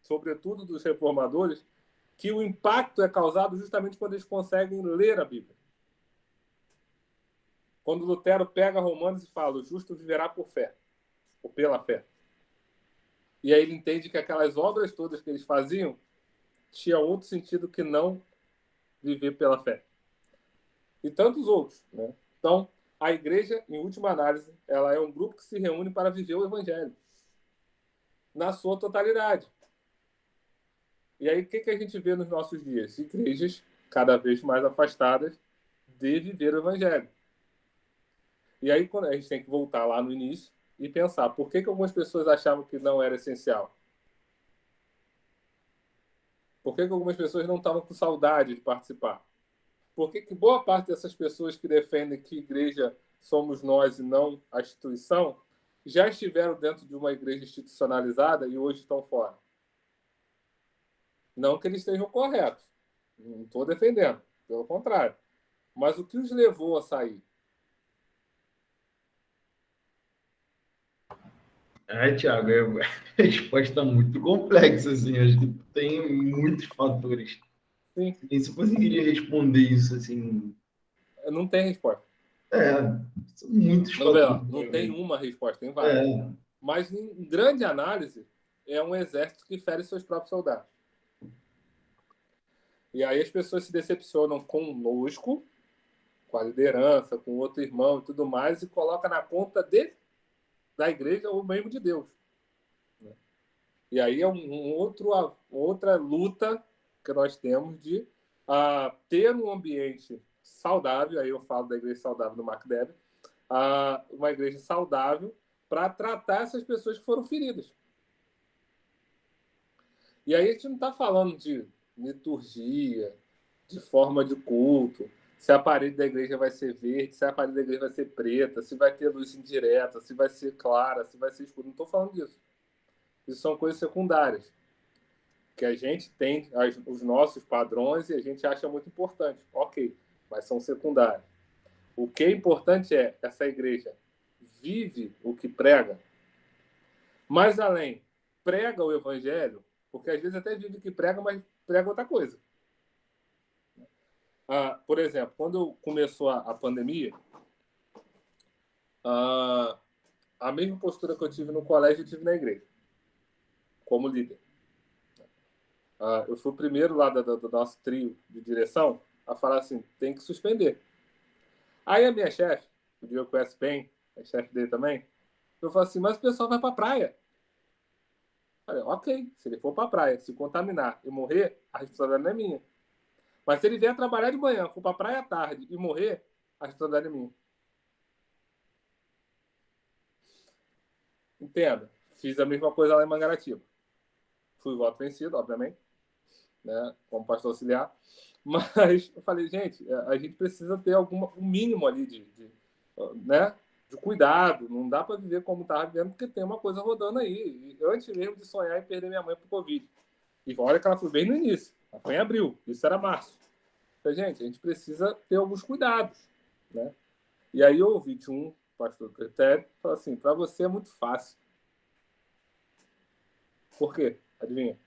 sobretudo dos reformadores, que o impacto é causado justamente quando eles conseguem ler a Bíblia? Quando Lutero pega Romanos e fala: o justo viverá por fé, ou pela fé. E aí ele entende que aquelas obras todas que eles faziam tinham outro sentido que não viver pela fé. E tantos outros. Né? Então, a igreja, em última análise, ela é um grupo que se reúne para viver o evangelho na sua totalidade. E aí, o que a gente vê nos nossos dias? Igrejas cada vez mais afastadas de viver o evangelho. E aí, quando a gente tem que voltar lá no início e pensar por que algumas pessoas achavam que não era essencial? Por que algumas pessoas não estavam com saudade de participar? Por que boa parte dessas pessoas que defendem que igreja somos nós e não a instituição já estiveram dentro de uma igreja institucionalizada e hoje estão fora? Não que eles estejam corretos. Não estou defendendo. Pelo contrário. Mas o que os levou a sair? Tiago, é uma resposta muito complexa, assim. Acho que tem muitos fatores. Sim. E você conseguiria responder isso, assim? Não tem resposta. São muitos fatores. Não tem uma resposta, tem várias. Mas, em grande análise, é um exército que fere seus próprios soldados. E aí as pessoas se decepcionam conosco, com a liderança, com outro irmão e tudo mais, e coloca na conta da igreja ou mesmo de Deus. E aí é outra luta que nós temos de ter um ambiente saudável, aí eu falo da igreja saudável do Mark Dever, uma igreja saudável para tratar essas pessoas que foram feridas. E aí a gente não está falando de liturgia, de forma de culto, se a parede da igreja vai ser verde, se a parede da igreja vai ser preta, se vai ter luz indireta, se vai ser clara, se vai ser escura. Não estou falando disso. Isso são coisas secundárias, que a gente tem os nossos padrões e a gente acha muito importante. Ok, mas são secundários. O que é importante é essa igreja vive o que prega. Mais além, prega o evangelho, porque às vezes até vive o que prega, mas prega outra coisa. Por exemplo, quando começou a pandemia, A mesma postura que eu tive no colégio, eu tive na igreja, como líder. Eu fui o primeiro lá do nosso trio de direção a falar assim, tem que suspender. Aí a minha chefe, o Diogo conhece bem, a chefe dele também, eu falei assim, mas o pessoal vai para a praia. Eu falei, ok, se ele for para a praia, se contaminar e morrer, a responsabilidade não é minha. Mas se ele vier trabalhar de manhã, for para a praia à tarde e morrer, a responsabilidade é minha. Entenda. Fiz a mesma coisa lá em Mangaratiba. Fui voto vencido, obviamente, né, como pastor auxiliar. Mas eu falei, gente, a gente precisa ter um mínimo ali né, de cuidado. Não dá para viver como estava vivendo, porque tem uma coisa rodando aí. E antes mesmo de sonhar em perder minha mãe para o Covid. E olha que ela foi bem no início. Ela foi em abril. Isso era março. Falei, gente, a gente precisa ter alguns cuidados, né? E aí eu ouvi de um pastor critério, falou assim, para você é muito fácil. Por quê? Adivinha?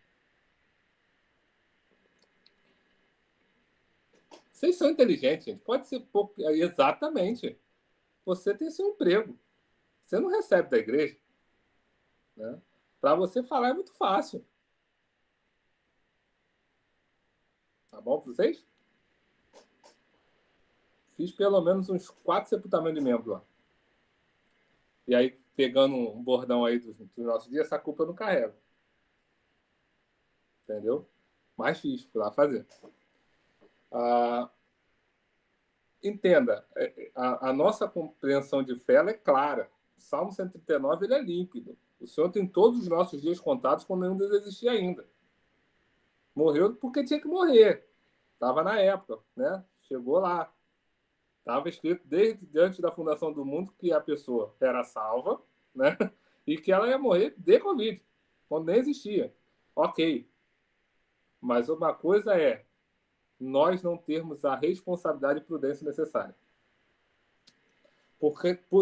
Vocês são inteligentes, gente. Pode ser pouco. Exatamente. Você tem seu emprego. Você não recebe da igreja. Né? Para você falar é muito fácil. Tá bom para vocês? Fiz pelo menos uns 4 sepultamentos de membro lá. E aí, pegando um bordão aí dos nossos dias, essa culpa eu não carrego. Entendeu? Mas fiz, fui lá fazer. Entenda, a nossa compreensão de fé é clara. O Salmo 139 ele é límpido. O Senhor tem todos os nossos dias contados quando nenhum deles existia ainda. Morreu porque tinha que morrer. Estava na época, né? Chegou lá. Estava escrito desde antes da fundação do mundo que a pessoa era salva, né? E que ela ia morrer de Covid, quando nem existia. Ok. Mas uma coisa é nós não termos a responsabilidade e prudência necessária.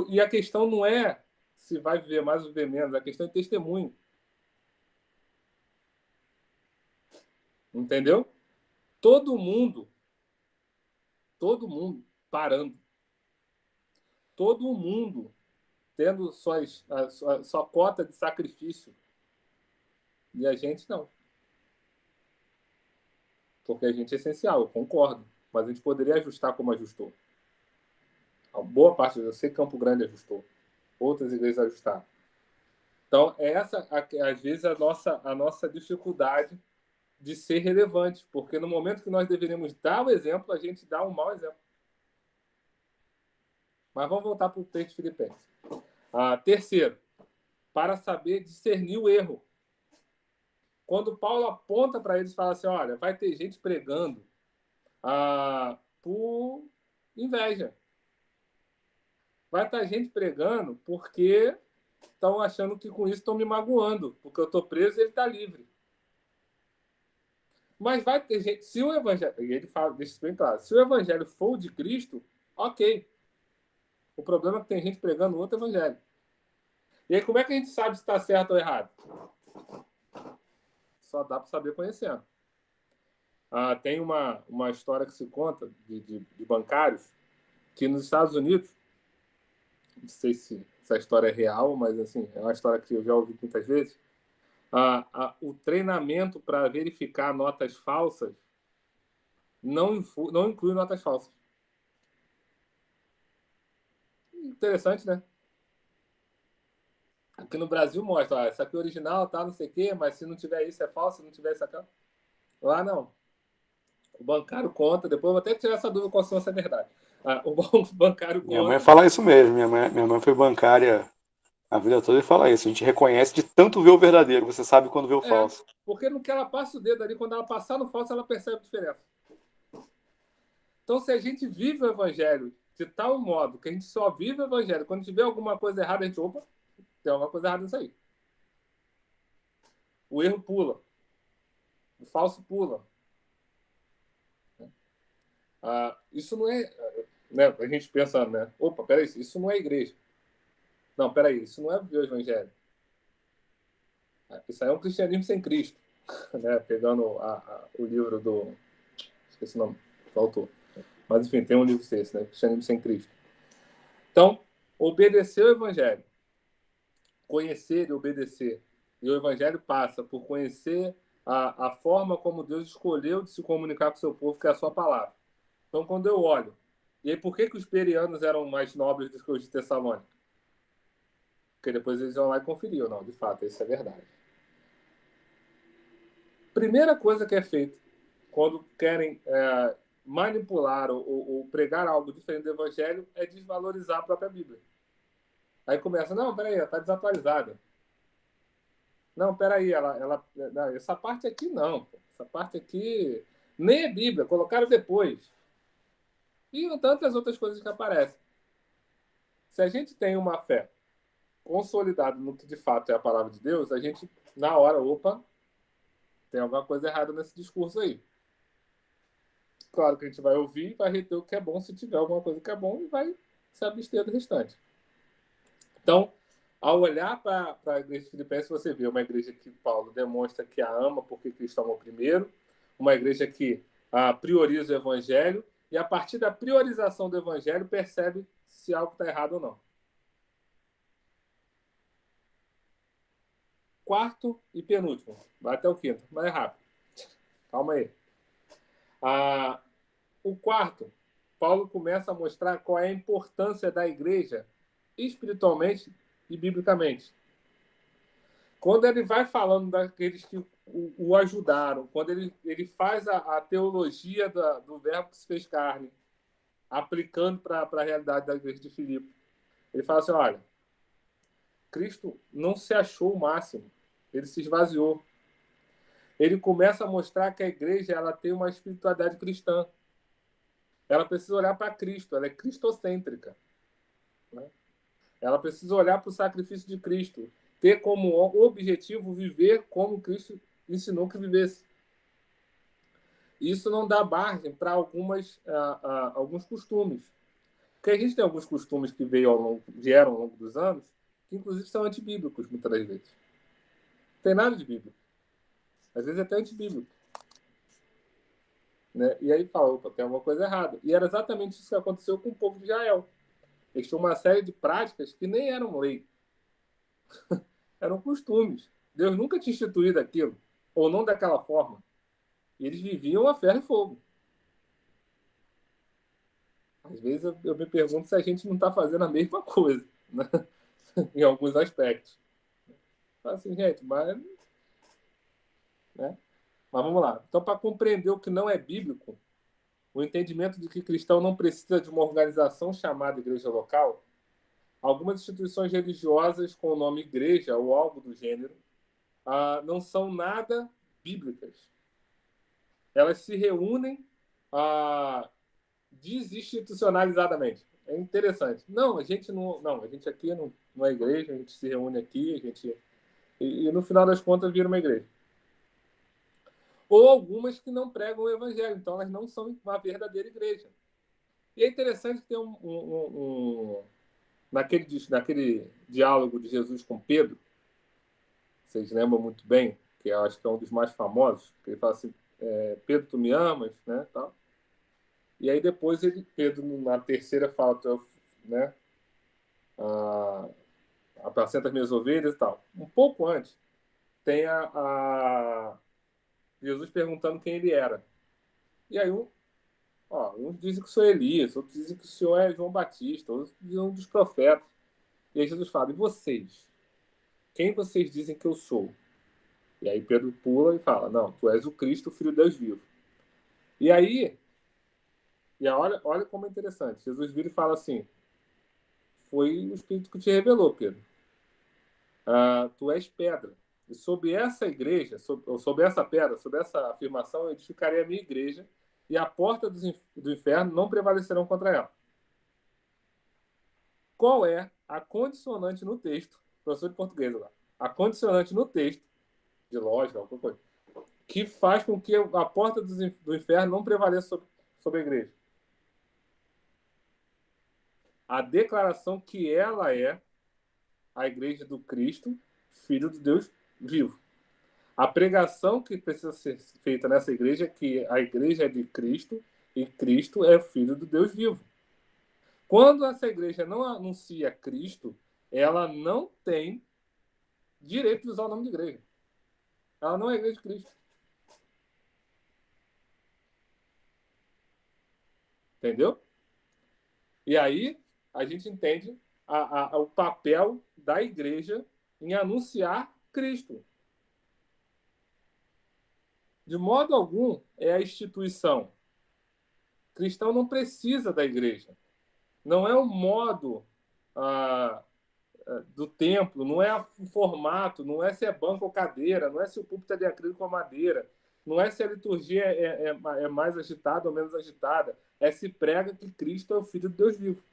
E a questão não é se vai viver mais ou viver menos, a questão é testemunho. Entendeu? Todo mundo parando. Todo mundo tendo sua cota de sacrifício. E a gente não. Porque a gente é essencial, eu concordo. Mas a gente poderia ajustar como ajustou. A boa parte, eu sei que Campo Grande ajustou. Outras igrejas ajustaram. Então, essa, às vezes, a nossa dificuldade de ser relevante. Porque no momento que nós deveríamos dar o exemplo, a gente dá um mau exemplo. Mas vamos voltar para o texto de Filipenses. Terceiro, para saber discernir o erro. Quando Paulo aponta para eles e fala assim, olha, vai ter gente pregando por inveja. Vai estar gente pregando porque estão achando que com isso estão me magoando, porque eu estou preso e ele está livre. Mas vai ter gente, se o evangelho, ele fala, deixa isso bem claro, se o evangelho for o de Cristo, ok. O problema é que tem gente pregando outro evangelho. E aí, como é que a gente sabe se está certo ou errado? Só dá para saber conhecendo. Tem uma história que se conta de bancários que nos Estados Unidos, não sei se essa história é real, mas assim, é uma história que eu já ouvi muitas vezes, o treinamento para verificar notas falsas não inclui notas falsas. Interessante, né? Aqui no Brasil mostra, essa aqui é original, tá, não sei o quê, mas se não tiver isso é falso, se não tiver isso aqui. Lá não. O bancário conta, depois eu vou até tirar essa dúvida qual se é verdade. O bancário Minha mãe conta. fala isso mesmo, minha mãe foi bancária a vida toda e fala isso. A gente reconhece de tanto ver o verdadeiro, você sabe quando vê o falso. Porque no que ela passa o dedo ali, quando ela passar no falso, ela percebe a diferença. Então, se a gente vive o evangelho de tal modo que a gente só vive o evangelho, quando tiver alguma coisa errada, a gente, opa, tem alguma coisa errada nisso aí. O erro pula. O falso pula. Isso não é... Né, a gente pensa, né? Opa, peraí, isso não é igreja. Não, peraí, isso não é viver o evangelho. Isso aí é um cristianismo sem Cristo. Né? Pegando o livro do... Esqueci o nome do autor. Mas, enfim, tem um livro desse, né? Cristianismo sem Cristo. Então, Obedecer o Evangelho, conhecer e obedecer. E o Evangelho passa por conhecer a forma como Deus escolheu de se comunicar com o seu povo, que é a sua palavra. Então, quando eu olho... E aí, por que os bereanos eram mais nobres do que os de Tessalônica? Porque depois eles iam lá e conferiam. Não, de fato, isso é verdade. Primeira coisa que é feita quando querem manipular ou pregar algo diferente do Evangelho é desvalorizar a própria Bíblia. Aí começa, não, peraí, ela está desatualizada. Não, peraí, não, essa parte aqui não. Essa parte aqui nem é Bíblia, colocaram depois. E tantas outras coisas que aparecem. Se a gente tem uma fé consolidada no que de fato é a palavra de Deus, a gente, na hora, opa, tem alguma coisa errada nesse discurso aí. Claro que a gente vai ouvir, vai reter o que é bom, se tiver alguma coisa que é bom, e vai se abster do restante. Então, ao olhar para a igreja de Filipenses, você vê uma igreja que Paulo demonstra que a ama porque Cristo amou primeiro, uma igreja que prioriza o evangelho, e a partir da priorização do evangelho percebe se algo está errado ou não. Quarto e penúltimo. Vai até o quinto, mas é rápido. Calma aí. O quarto, Paulo começa a mostrar qual é a importância da igreja espiritualmente e biblicamente. Quando ele vai falando daqueles que o ajudaram, quando ele faz a teologia do verbo que se fez carne, aplicando para a realidade da igreja de Filipe, ele fala assim, olha, Cristo não se achou o máximo, ele se esvaziou. Ele começa a mostrar que a igreja ela tem uma espiritualidade cristã. Ela precisa olhar para Cristo, ela é cristocêntrica. Né? Ela precisa olhar para o sacrifício de Cristo, ter como objetivo viver como Cristo ensinou que vivesse. Isso não dá margem para alguns costumes. Porque a gente tem alguns costumes que vieram ao longo dos anos, que inclusive são antibíblicos, muitas das vezes. Não tem nada de bíblico. Às vezes é até antibíblico. Né? E aí fala, opa, tem alguma coisa errada. E era exatamente isso que aconteceu com o povo de Israel. Eles tinham uma série de práticas que nem eram lei. Eram costumes. Deus nunca tinha instituído aquilo, ou não daquela forma. E eles viviam a ferro e fogo. Às vezes eu me pergunto se a gente não está fazendo a mesma coisa, né? Em alguns aspectos. Assim, gente, mas... Né? Mas vamos lá. Então, para compreender o que não é bíblico, o entendimento de que cristão não precisa de uma organização chamada igreja local, algumas instituições religiosas com o nome igreja ou algo do gênero não são nada bíblicas. Elas se reúnem desinstitucionalizadamente. É interessante. Não, a gente aqui não é igreja, a gente se reúne aqui, e no final das contas vira uma igreja. Ou algumas que não pregam o evangelho, então elas não são uma verdadeira igreja. E é interessante que tem naquele diálogo de Jesus com Pedro, vocês lembram muito bem, que eu acho que é um dos mais famosos, que ele fala assim, Pedro, tu me amas, né, tal. E aí depois Pedro, na terceira, fala, né, apacenta as minhas ovelhas e tal. Um pouco antes, tem Jesus perguntando quem ele era. E aí uns dizem que o senhor é Elias, outros dizem que o senhor é João Batista, outros dizem um dos profetas. E aí Jesus fala, e vocês? Quem vocês dizem que eu sou? E aí Pedro pula e fala, não, tu és o Cristo, o Filho de Deus vivo. E aí, olha como é interessante. Jesus vira e fala assim, foi o Espírito que te revelou, Pedro. Tu és pedra. E sobre essa igreja, sobre essa pedra, sobre essa afirmação, eu edificarei a minha igreja e a porta do inferno não prevalecerão contra ela. Qual é a condicionante no texto, professor de português lá, a condicionante no texto, de lógica, alguma coisa, que faz com que a porta do inferno não prevaleça sobre a igreja? A declaração que ela é a igreja do Cristo, Filho de Deus vivo. A pregação que precisa ser feita nessa igreja é que a igreja é de Cristo e Cristo é Filho do Deus vivo. Quando essa igreja não anuncia Cristo, ela não tem direito de usar o nome de igreja. Ela não é a igreja de Cristo. Entendeu? E aí a gente entende o papel da igreja em anunciar Cristo. De modo algum é a instituição. Cristão não precisa da igreja. Não é o modo do templo, não é o formato, não é se é banco ou cadeira, não é se o púlpito é de acrílico ou madeira, não é se a liturgia é mais agitada ou menos agitada, é se prega que Cristo é o Filho de Deus vivo.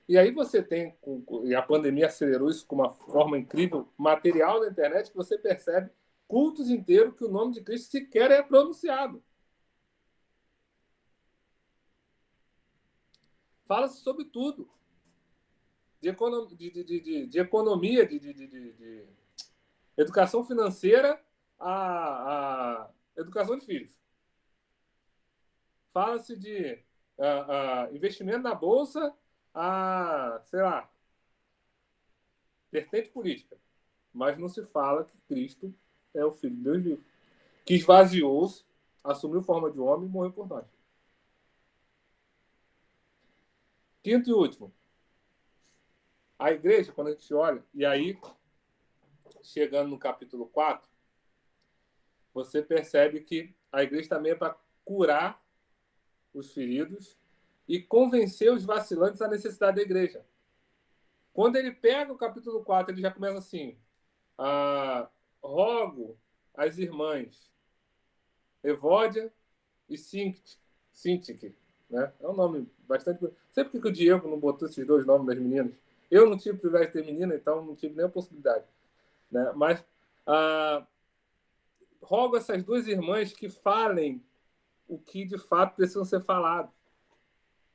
E aí você tem, e a pandemia acelerou isso com uma forma incrível, material na internet, que você percebe cultos inteiros que o nome de Cristo sequer é pronunciado. Fala-se sobre tudo. De economia, de educação financeira a educação de filhos. Fala-se de investimento na bolsa sei lá, vertente política. Mas não se fala que Cristo é o Filho de Deus vivo, que esvaziou-se, assumiu forma de homem e morreu por nós. Quinto e último. A igreja, quando a gente olha, e aí, chegando no capítulo 4, você percebe que a igreja também é para curar os feridos e convencer os vacilantes da necessidade da igreja. Quando ele pega o capítulo 4, ele já começa assim: rogo às irmãs Evódia e Sintique, né? É um nome bastante... Sempre que o Diego não botou esses dois nomes das meninas, eu não tive o privilégio de ter menina, então não tive nem a possibilidade, né? Mas rogo a essas duas irmãs que falem o que de fato precisam ser falado,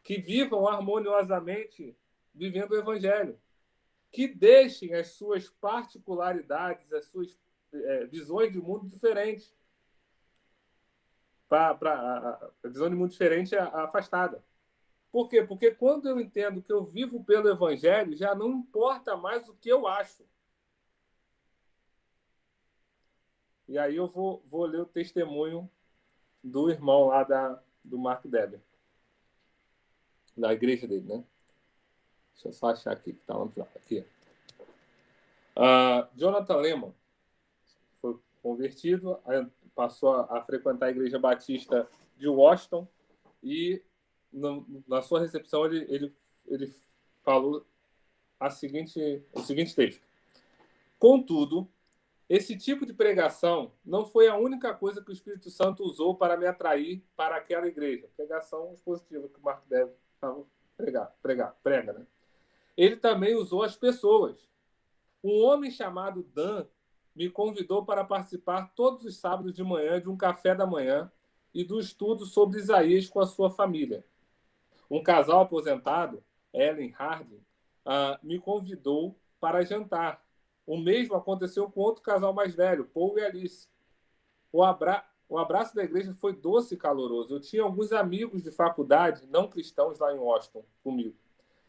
que vivam harmoniosamente vivendo o Evangelho, que deixem as suas particularidades, as suas visões de mundo diferentes. A visão de mundo diferente é afastada. Por quê? Porque quando eu entendo que eu vivo pelo Evangelho, já não importa mais o que eu acho. E aí eu vou ler o testemunho do irmão lá do Mark Deber, da igreja dele, né? Deixa eu só achar aqui, que está lá no final. Aqui. Jonathan Lehman foi convertido, passou a frequentar a Igreja Batista de Washington e na sua recepção ele falou o seguinte texto: contudo, esse tipo de pregação não foi a única coisa que o Espírito Santo usou para me atrair para aquela igreja. Pregação expositiva que o Mark Dever prega, né? Ele também usou as pessoas. Um homem chamado Dan me convidou para participar todos os sábados de manhã de um café da manhã e do estudo sobre Isaías com a sua família. Um casal aposentado, Ellen Harding, me convidou para jantar. O mesmo aconteceu com outro casal mais velho, Paul e Alice. O abraço da igreja foi doce e caloroso. Eu tinha alguns amigos de faculdade não cristãos lá em Washington comigo.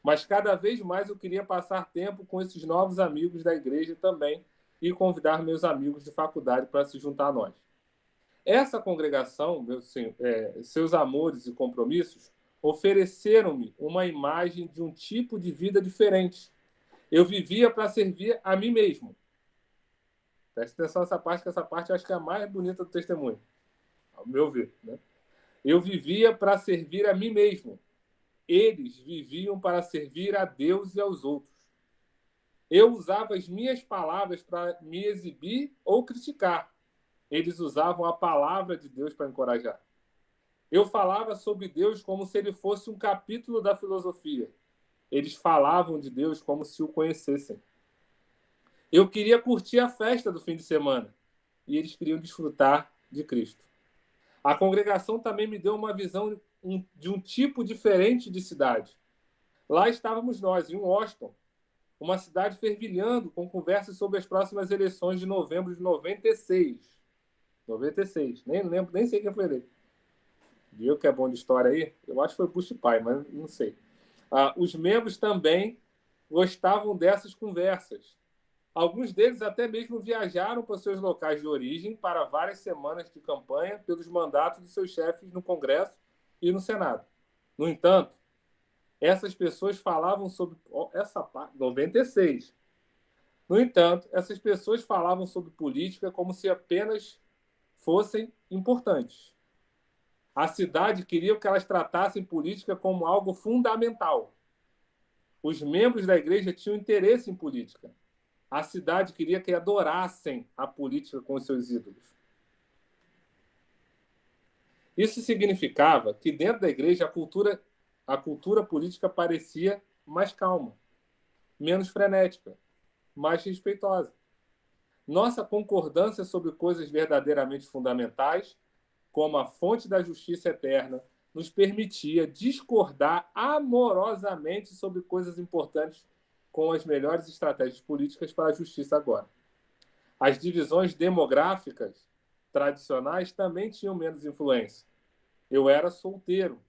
Mas cada vez mais eu queria passar tempo com esses novos amigos da igreja também e convidar meus amigos de faculdade para se juntar a nós. Essa congregação, seus amores e compromissos, ofereceram-me uma imagem de um tipo de vida diferente. Eu vivia para servir a mim mesmo. Preste atenção nessa parte, que essa parte eu acho que é a mais bonita do testemunho, ao meu ver, né? Eu vivia para servir a mim mesmo. Eles viviam para servir a Deus e aos outros. Eu usava as minhas palavras para me exibir ou criticar. Eles usavam a palavra de Deus para encorajar. Eu falava sobre Deus como se ele fosse um capítulo da filosofia. Eles falavam de Deus como se o conhecessem. Eu queria curtir a festa do fim de semana e eles queriam desfrutar de Cristo. A congregação também me deu uma visão de um tipo diferente de cidade. Lá estávamos nós, em Washington, uma cidade fervilhando com conversas sobre as próximas eleições de novembro de 96. 96, nem lembro, nem sei quem foi eleito. Viu que é bom de história aí? Eu acho que foi Bush pai, mas não sei. Os membros também gostavam dessas conversas. Alguns deles até mesmo viajaram para seus locais de origem para várias semanas de campanha pelos mandatos de seus chefes no Congresso e no Senado. No entanto, essas pessoas falavam sobre essa parte 96. No entanto, essas pessoas falavam sobre política como se apenas fossem importantes. A cidade queria que elas tratassem política como algo fundamental. Os membros da igreja tinham interesse em política. A cidade queria que adorassem a política com os seus ídolos. Isso significava que dentro da igreja a cultura política parecia mais calma, menos frenética, mais respeitosa. Nossa concordância sobre coisas verdadeiramente fundamentais, como a fonte da justiça eterna, nos permitia discordar amorosamente sobre coisas importantes com as melhores estratégias políticas para a justiça agora. As divisões demográficas tradicionais também tinham menos influência. Eu era solteiro,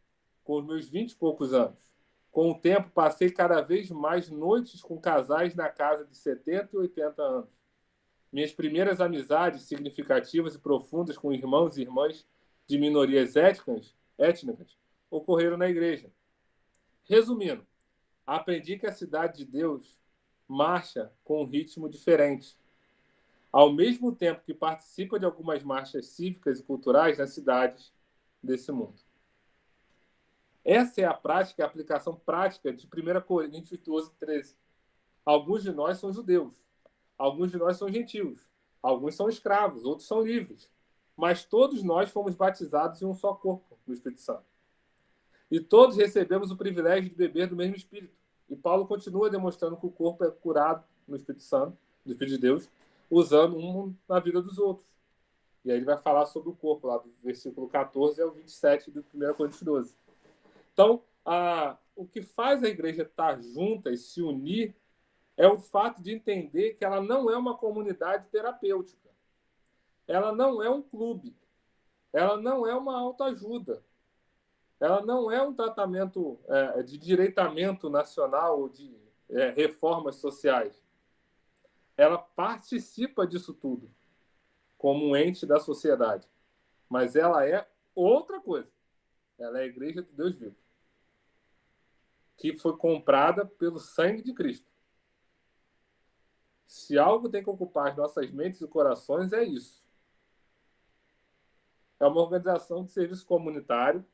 com os meus 20 e poucos anos. Com o tempo, passei cada vez mais noites com casais na casa de 70 e 80 anos. Minhas primeiras amizades significativas e profundas com irmãos e irmãs de minorias étnicas ocorreram na igreja. Resumindo, aprendi que a cidade de Deus marcha com um ritmo diferente, ao mesmo tempo que participa de algumas marchas cívicas e culturais nas cidades desse mundo. Essa é a prática, a aplicação prática de 1 Coríntios 12, 13. Alguns de nós são judeus, alguns de nós são gentios, alguns são escravos, outros são livres, mas todos nós fomos batizados em um só corpo, no Espírito Santo. E todos recebemos o privilégio de beber do mesmo Espírito. E Paulo continua demonstrando que o corpo é curado no Espírito Santo, no Espírito de Deus, usando um na vida dos outros. E aí ele vai falar sobre o corpo, lá do versículo 14 ao 27 do 1 Coríntios 12. Então, o que faz a igreja estar junta e se unir é o fato de entender que ela não é uma comunidade terapêutica. Ela não é um clube. Ela não é uma autoajuda. Ela não é um tratamento de direitamento nacional ou de reformas sociais. Ela participa disso tudo como um ente da sociedade. Mas ela é outra coisa. Ela é a igreja do Deus vivo, que foi comprada pelo sangue de Cristo. Se algo tem que ocupar as nossas mentes e corações, é isso. É uma organização de serviço comunitário,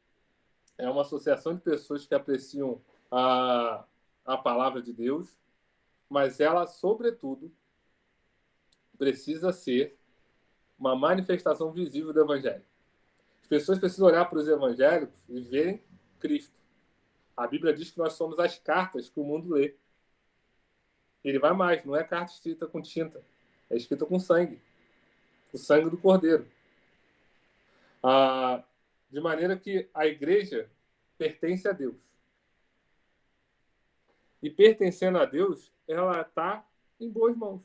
é uma associação de pessoas que apreciam a palavra de Deus, mas ela, sobretudo, precisa ser uma manifestação visível do Evangelho. As pessoas precisam olhar para os evangélicos e verem Cristo. A Bíblia diz que nós somos as cartas que o mundo lê. Ele vai mais, não é carta escrita com tinta, é escrita com sangue. O sangue do Cordeiro. De maneira que a igreja pertence a Deus. E pertencendo a Deus, ela está em boas mãos.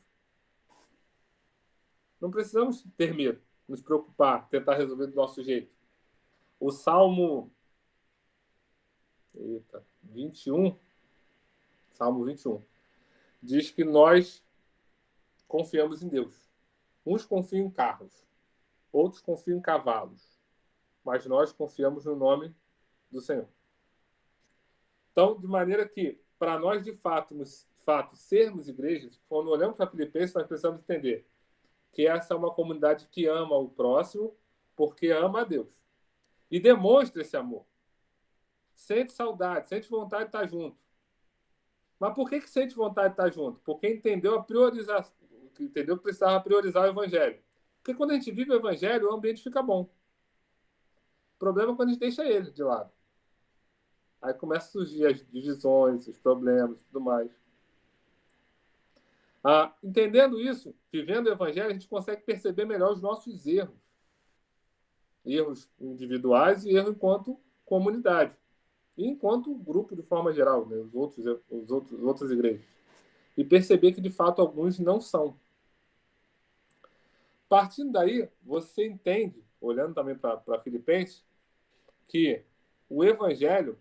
Não precisamos ter medo, nos preocupar, tentar resolver do nosso jeito. O Salmo 21, Salmo 21, diz que nós confiamos em Deus. Uns confiam em carros, outros confiam em cavalos, mas nós confiamos no nome do Senhor. Então, de maneira que, para nós, de fato, sermos igrejas, quando olhamos para Filipenses, nós precisamos entender que essa é uma comunidade que ama o próximo porque ama a Deus. E demonstra esse amor. Sente saudade, sente vontade de estar junto. Mas por que sente vontade de estar junto? Porque entendeu a priorização, entendeu que precisava priorizar o Evangelho. Porque quando a gente vive o Evangelho, o ambiente fica bom. O problema é quando a gente deixa ele de lado. Aí começam a surgir as divisões, os problemas e tudo mais. Entendendo isso, vivendo o Evangelho, a gente consegue perceber melhor os nossos erros. Erros individuais e erros enquanto comunidade. E enquanto grupo de forma geral, né? Outras igrejas. E perceber que, de fato, alguns não são. Partindo daí, você entende, olhando também para Filipenses, que o evangelho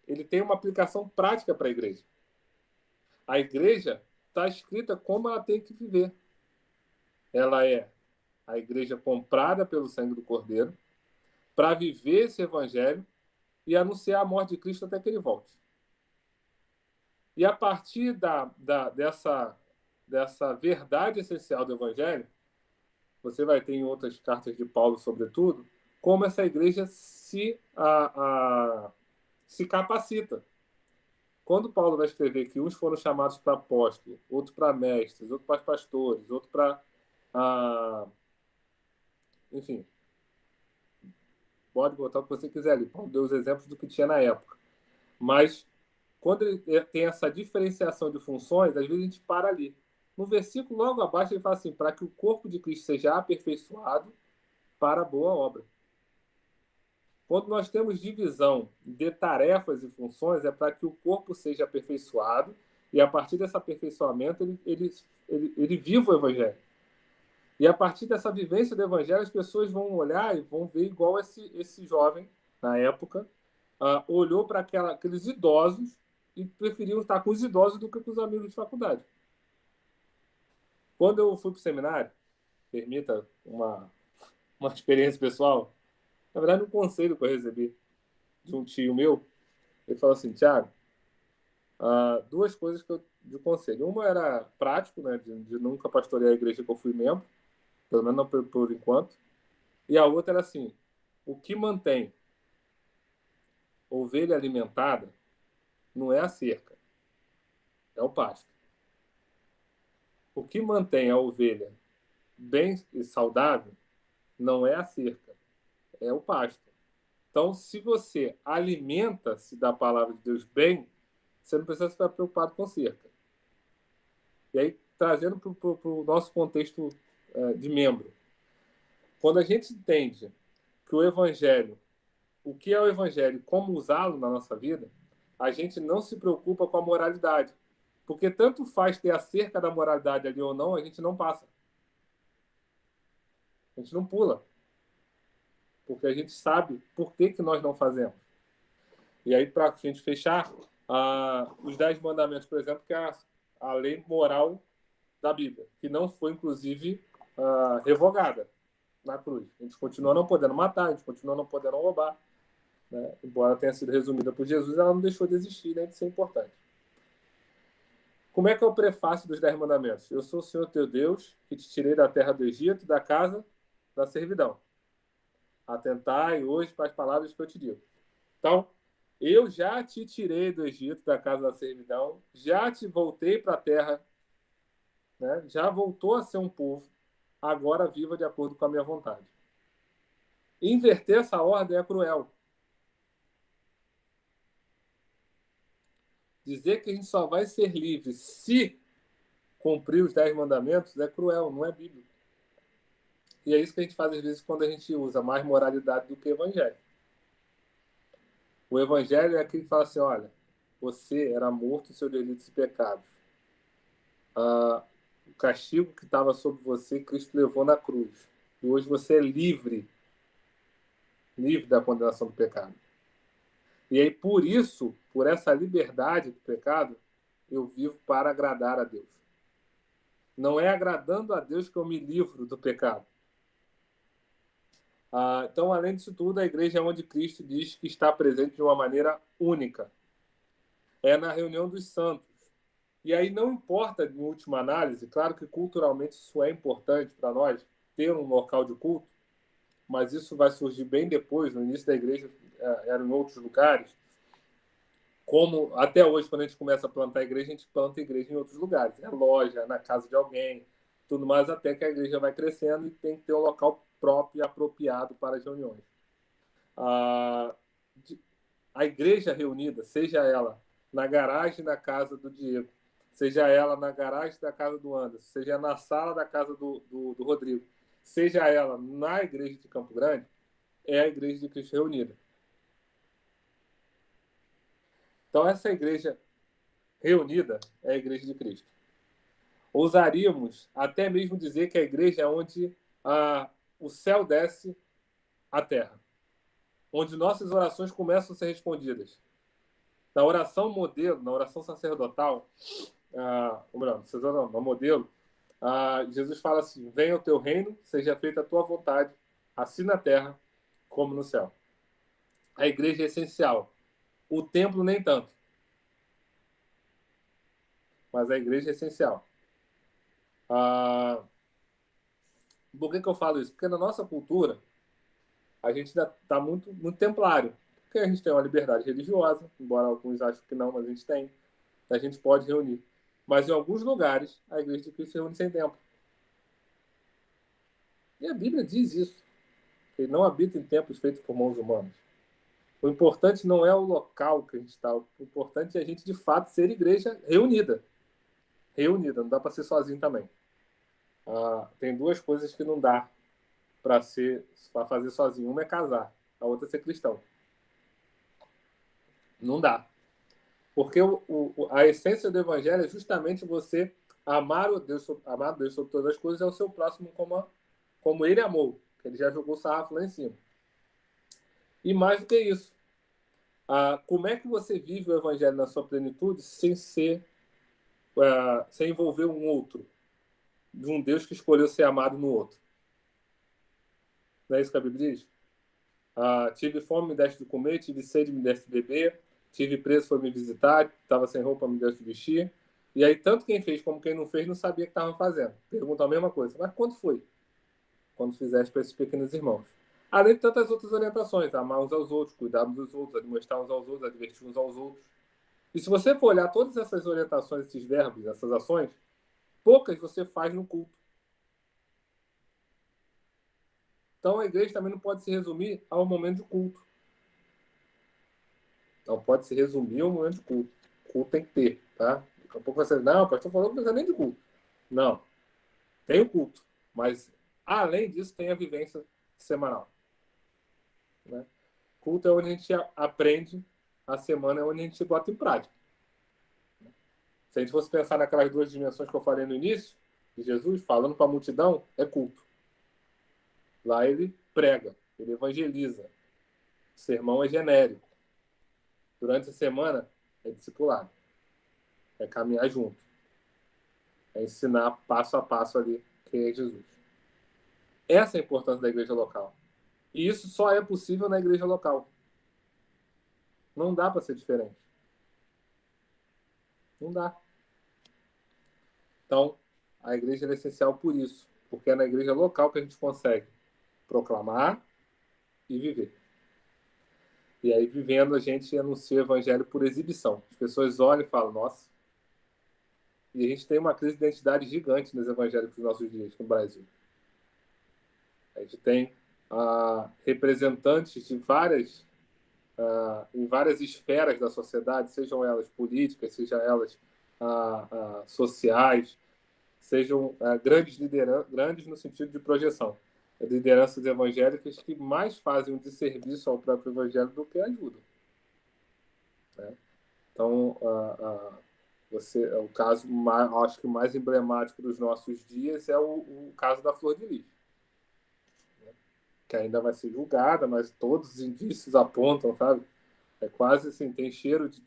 ele tem uma aplicação prática para a igreja. A igreja está escrita como ela tem que viver. Ela é a igreja comprada pelo sangue do Cordeiro para viver esse evangelho e anunciar a morte de Cristo até que ele volte. E a partir dessa verdade essencial do evangelho, você vai ter em outras cartas de Paulo, sobretudo, como essa igreja se capacita. Quando Paulo vai escrever que uns foram chamados para apóstolos, outros para mestres, outros para pastores, outros para... enfim, pode botar o que você quiser ali. Paulo deu os exemplos do que tinha na época. Mas, quando ele tem essa diferenciação de funções, às vezes a gente para ali. No versículo logo abaixo ele fala assim, para que o corpo de Cristo seja aperfeiçoado para a boa obra. Quando nós temos divisão de tarefas e funções, é para que o corpo seja aperfeiçoado e, a partir desse aperfeiçoamento, ele viva o evangelho. E, a partir dessa vivência do evangelho, as pessoas vão olhar e vão ver igual esse jovem, na época, olhou para aqueles idosos e preferiam estar com os idosos do que com os amigos de faculdade. Quando eu fui para o seminário, permita uma experiência pessoal, na verdade, um conselho que eu recebi de um tio meu, ele falou assim, Thiago, duas coisas de conselho. Uma era prático, né, de nunca pastorear a igreja que eu fui membro, pelo menos não por enquanto. E a outra era assim, o que mantém ovelha alimentada não é a cerca, é o pasto. O que mantém a ovelha bem e saudável não é a cerca, é o pasto. Então, se você alimenta-se da palavra de Deus bem, você não precisa ficar preocupado com cerca. E aí, trazendo para o nosso contexto de membro. Quando a gente entende que o evangelho, o que é o evangelho e como usá-lo na nossa vida, a gente não se preocupa com a moralidade. Porque tanto faz ter a cerca da moralidade ali ou não, a gente não passa. A gente não pula. Porque a gente sabe por que nós não fazemos. E aí, para a gente fechar, os 10 mandamentos, por exemplo, que é a lei moral da Bíblia, que não foi, inclusive, revogada na cruz. A gente continua não podendo matar, a gente continua não podendo roubar. Né? Embora tenha sido resumida por Jesus, ela não deixou de existir, nem de ser importante. Como é que é o prefácio dos 10 mandamentos? Eu sou o Senhor teu Deus, que te tirei da terra do Egito, da casa da servidão. Atentai hoje para as palavras que eu te digo. Então, eu já te tirei do Egito, da casa da servidão, já te voltei para a terra, né? Já voltou a ser um povo, agora viva de acordo com a minha vontade. Inverter essa ordem é cruel. Dizer que a gente só vai ser livre se cumprir os 10 mandamentos é cruel, não é bíblico. E é isso que a gente faz às vezes quando a gente usa mais moralidade do que evangelho. O evangelho é aquele que fala assim, olha, você era morto em seus delitos e pecados. O castigo que estava sobre você, Cristo levou na cruz. E hoje você é livre da condenação do pecado. E aí, por isso, por essa liberdade do pecado, eu vivo para agradar a Deus. Não é agradando a Deus que eu me livro do pecado. Então, além disso tudo, a igreja é onde Cristo diz que está presente de uma maneira única. É na reunião dos santos. E aí não importa, em última análise, claro que culturalmente isso é importante para nós, ter um local de culto, mas isso vai surgir bem depois, no início da igreja, eram em outros lugares. Como até hoje, quando a gente começa a plantar a igreja, a gente planta a igreja em outros lugares. É loja, na casa de alguém, tudo mais, até que a igreja vai crescendo e tem que ter um local próprio e apropriado para as reuniões. A igreja reunida, seja ela na garagem da casa do Diego, seja ela na garagem da casa do Anderson, seja na sala da casa do Rodrigo, seja ela na igreja de Campo Grande, é a igreja de Cristo reunida. Então, essa igreja reunida é a igreja de Cristo. Ousaríamos até mesmo dizer que a igreja é onde o céu desce à terra. onde nossas orações começam a ser respondidas. Na oração modelo, na oração sacerdotal, no modelo, Jesus fala assim: venha o teu reino, seja feita a tua vontade, assim na terra como no céu. A igreja é essencial. O templo nem tanto. Mas a igreja é essencial. Por que eu falo isso? Porque na nossa cultura, a gente ainda está muito, muito templário. Porque a gente tem uma liberdade religiosa, embora alguns achem que não, mas a gente tem. A gente pode reunir. Mas em alguns lugares, a igreja de Cristo se reúne sem templo. E a Bíblia diz isso. Que ele não habita em templos feitos por mãos humanas. O importante não é o local que a gente está. O importante é a gente, de fato, ser igreja reunida. Reunida. Não dá para ser sozinho também. Tem duas coisas que não dá para fazer sozinho. Uma é casar. A outra é ser cristão. Não dá. Porque a essência do evangelho é justamente você amar o Deus sobre todas as coisas e ao seu próximo como ele amou. Ele já jogou o sarrafo lá em cima. E mais do que isso, como é que você vive o evangelho na sua plenitude sem envolver um outro? De um Deus que escolheu ser amado no outro. Não é isso que a Bíblia diz? Tive fome, me deste de comer, tive sede, me deste de beber, tive preso, foi me visitar, estava sem roupa, me deste de vestir. E aí, tanto quem fez como quem não fez não sabia o que estavam fazendo. Pergunta a mesma coisa. Mas quando foi? Quando fizeste para esses pequenos irmãos. Além de tantas outras orientações, amar uns aos outros, cuidar uns dos outros, admoestar uns aos outros, advertir uns aos outros. E se você for olhar todas essas orientações, esses verbos, essas ações, poucas você faz no culto. Então a igreja também não pode se resumir ao momento de culto. Não pode se resumir ao momento de culto. Culto tem que ter, tá? Daqui a pouco você não, o pastor falou que não precisa nem de culto. Não. Tem o culto. Mas, além disso, tem a vivência semanal. Né? Culto é onde a gente aprende, a semana é onde a gente bota em prática. Se a gente fosse pensar naquelas duas dimensões que eu falei no início, de Jesus, falando para a multidão, é culto. Lá ele prega, ele evangeliza. O sermão é genérico. Durante a semana, é discipulado. É caminhar junto. É ensinar passo a passo ali quem é Jesus. Essa é a importância da igreja local. E isso só é possível na igreja local. Não dá para ser diferente. Não dá. Então, a igreja é essencial por isso. Porque é na igreja local que a gente consegue proclamar e viver. E aí, vivendo, a gente anuncia o evangelho por exibição. As pessoas olham e falam, nossa. E a gente tem uma crise de identidade gigante nos evangélicos dos nossos dias no Brasil. A gente tem representantes de em várias esferas da sociedade, sejam elas políticas, sejam elas sociais, sejam grandes no sentido de projeção. Lideranças evangélicas que mais fazem um desserviço ao próprio evangelho do que ajudam. Né? Então, o caso, acho que o mais emblemático dos nossos dias é o caso da Flor de Lis, né? Que ainda vai ser julgada, mas todos os indícios apontam, sabe? É quase assim, tem cheiro de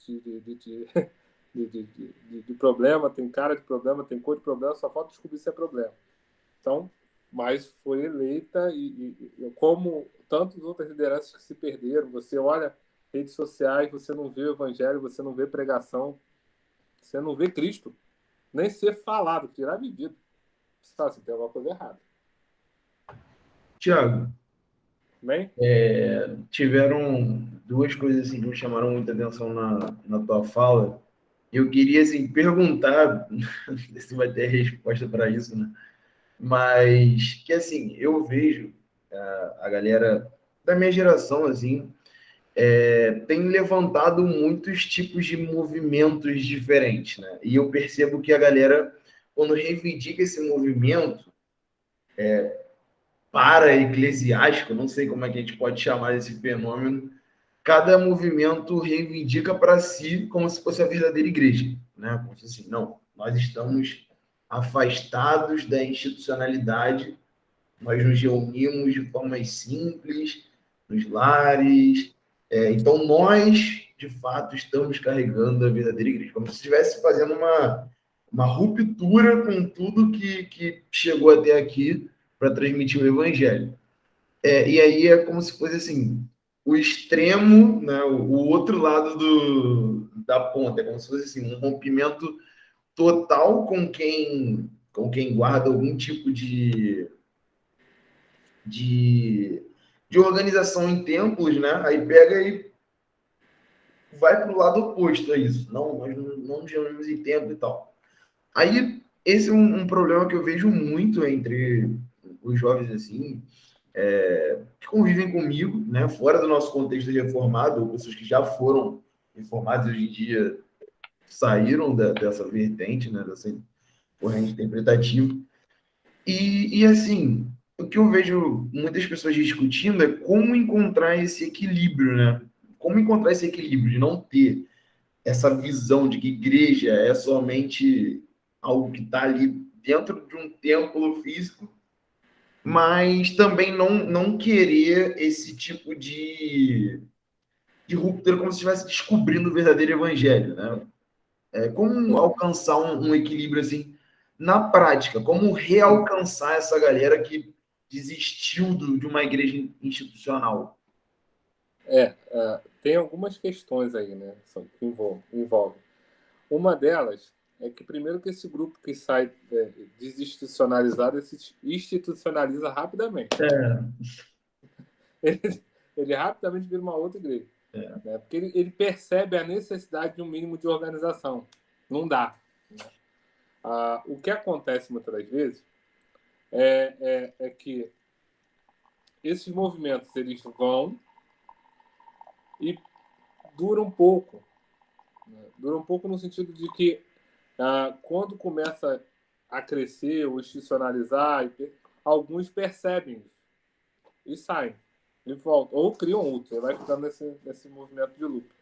problema, tem cara de problema, tem cor de problema, só falta descobrir se é problema. Então, mas foi eleita e como tantas outras lideranças que se perderam, você olha redes sociais, você não vê o evangelho, você não vê pregação, você não vê Cristo, nem ser falado, tirar vivido. Você fala assim, tem alguma coisa errada. Tiago, Bem? tiveram duas coisas assim, que me chamaram muita atenção na tua fala. Eu queria assim, perguntar, não sei se vai ter resposta para isso, né? Mas que assim, eu vejo a galera da minha geração assim, tem levantado muitos tipos de movimentos diferentes, né? E eu percebo que a galera, quando reivindica esse movimento para-eclesiástico, não sei como é que a gente pode chamar esse fenômeno, cada movimento reivindica para si como se fosse a verdadeira igreja, né? Como se assim, não, nós estamos afastados da institucionalidade, nós nos reunimos de forma simples, nos lares. Então, nós, de fato, estamos carregando a verdadeira igreja, como se estivesse fazendo uma ruptura com tudo que chegou até aqui para transmitir o evangelho. E aí é como se fosse assim, o extremo, né, o outro lado da ponta, é como se fosse assim, um rompimento total com quem guarda algum tipo de, de organização em templos, né? Aí pega e vai para o lado oposto a isso. Não, nós não geramos em templo e tal. Aí, esse é um problema que eu vejo muito entre os jovens, assim, que convivem comigo, né, fora do nosso contexto reformado, ou pessoas que já foram reformadas e hoje em dia saíram dessa vertente, né, dessa corrente interpretativa. E assim, o que eu vejo muitas pessoas discutindo é como encontrar esse equilíbrio, né? Como encontrar esse equilíbrio de não ter essa visão de que igreja é somente algo que está ali dentro de um templo físico, mas também não querer esse tipo de ruptura como se estivesse descobrindo o verdadeiro evangelho, né? Como alcançar um equilíbrio assim na prática? Como realcançar essa galera que desistiu de uma igreja institucional? Tem algumas questões aí, né? Que envolvem. Uma delas é que, primeiro, que esse grupo que sai desinstitucionalizado, ele se institucionaliza rapidamente. Ele rapidamente vira uma outra igreja. Né? Porque ele percebe a necessidade de um mínimo de organização. Não dá. Né? O que acontece muitas das vezes é que esses movimentos eles vão e duram pouco. Né? Duram pouco no sentido de que quando começa a crescer ou institucionalizar, alguns percebem isso e saem e voltam, ou criam outro, e vai ficando nesse movimento de luta.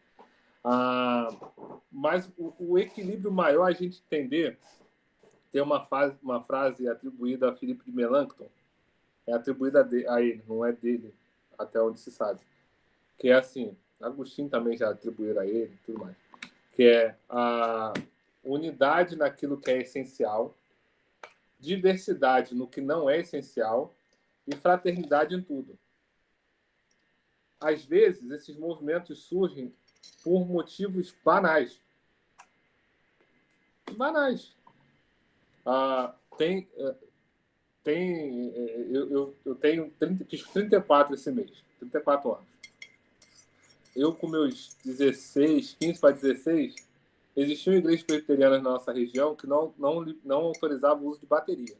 Mas o equilíbrio maior a gente entender, tem uma frase atribuída a Filipe de Melanchthon, é atribuída a ele, não é dele, até onde se sabe, que é assim, Agostinho também já atribuíram a ele, tudo mais, que é a unidade naquilo que é essencial, diversidade no que não é essencial e fraternidade em tudo. Às vezes, esses movimentos surgem por motivos banais. Banais. Eu tenho 34 esse mês, 34 anos. Eu, com meus 16, 15 para 16, existiam igrejas presbiterianas na nossa região que não autorizavam o uso de bateria.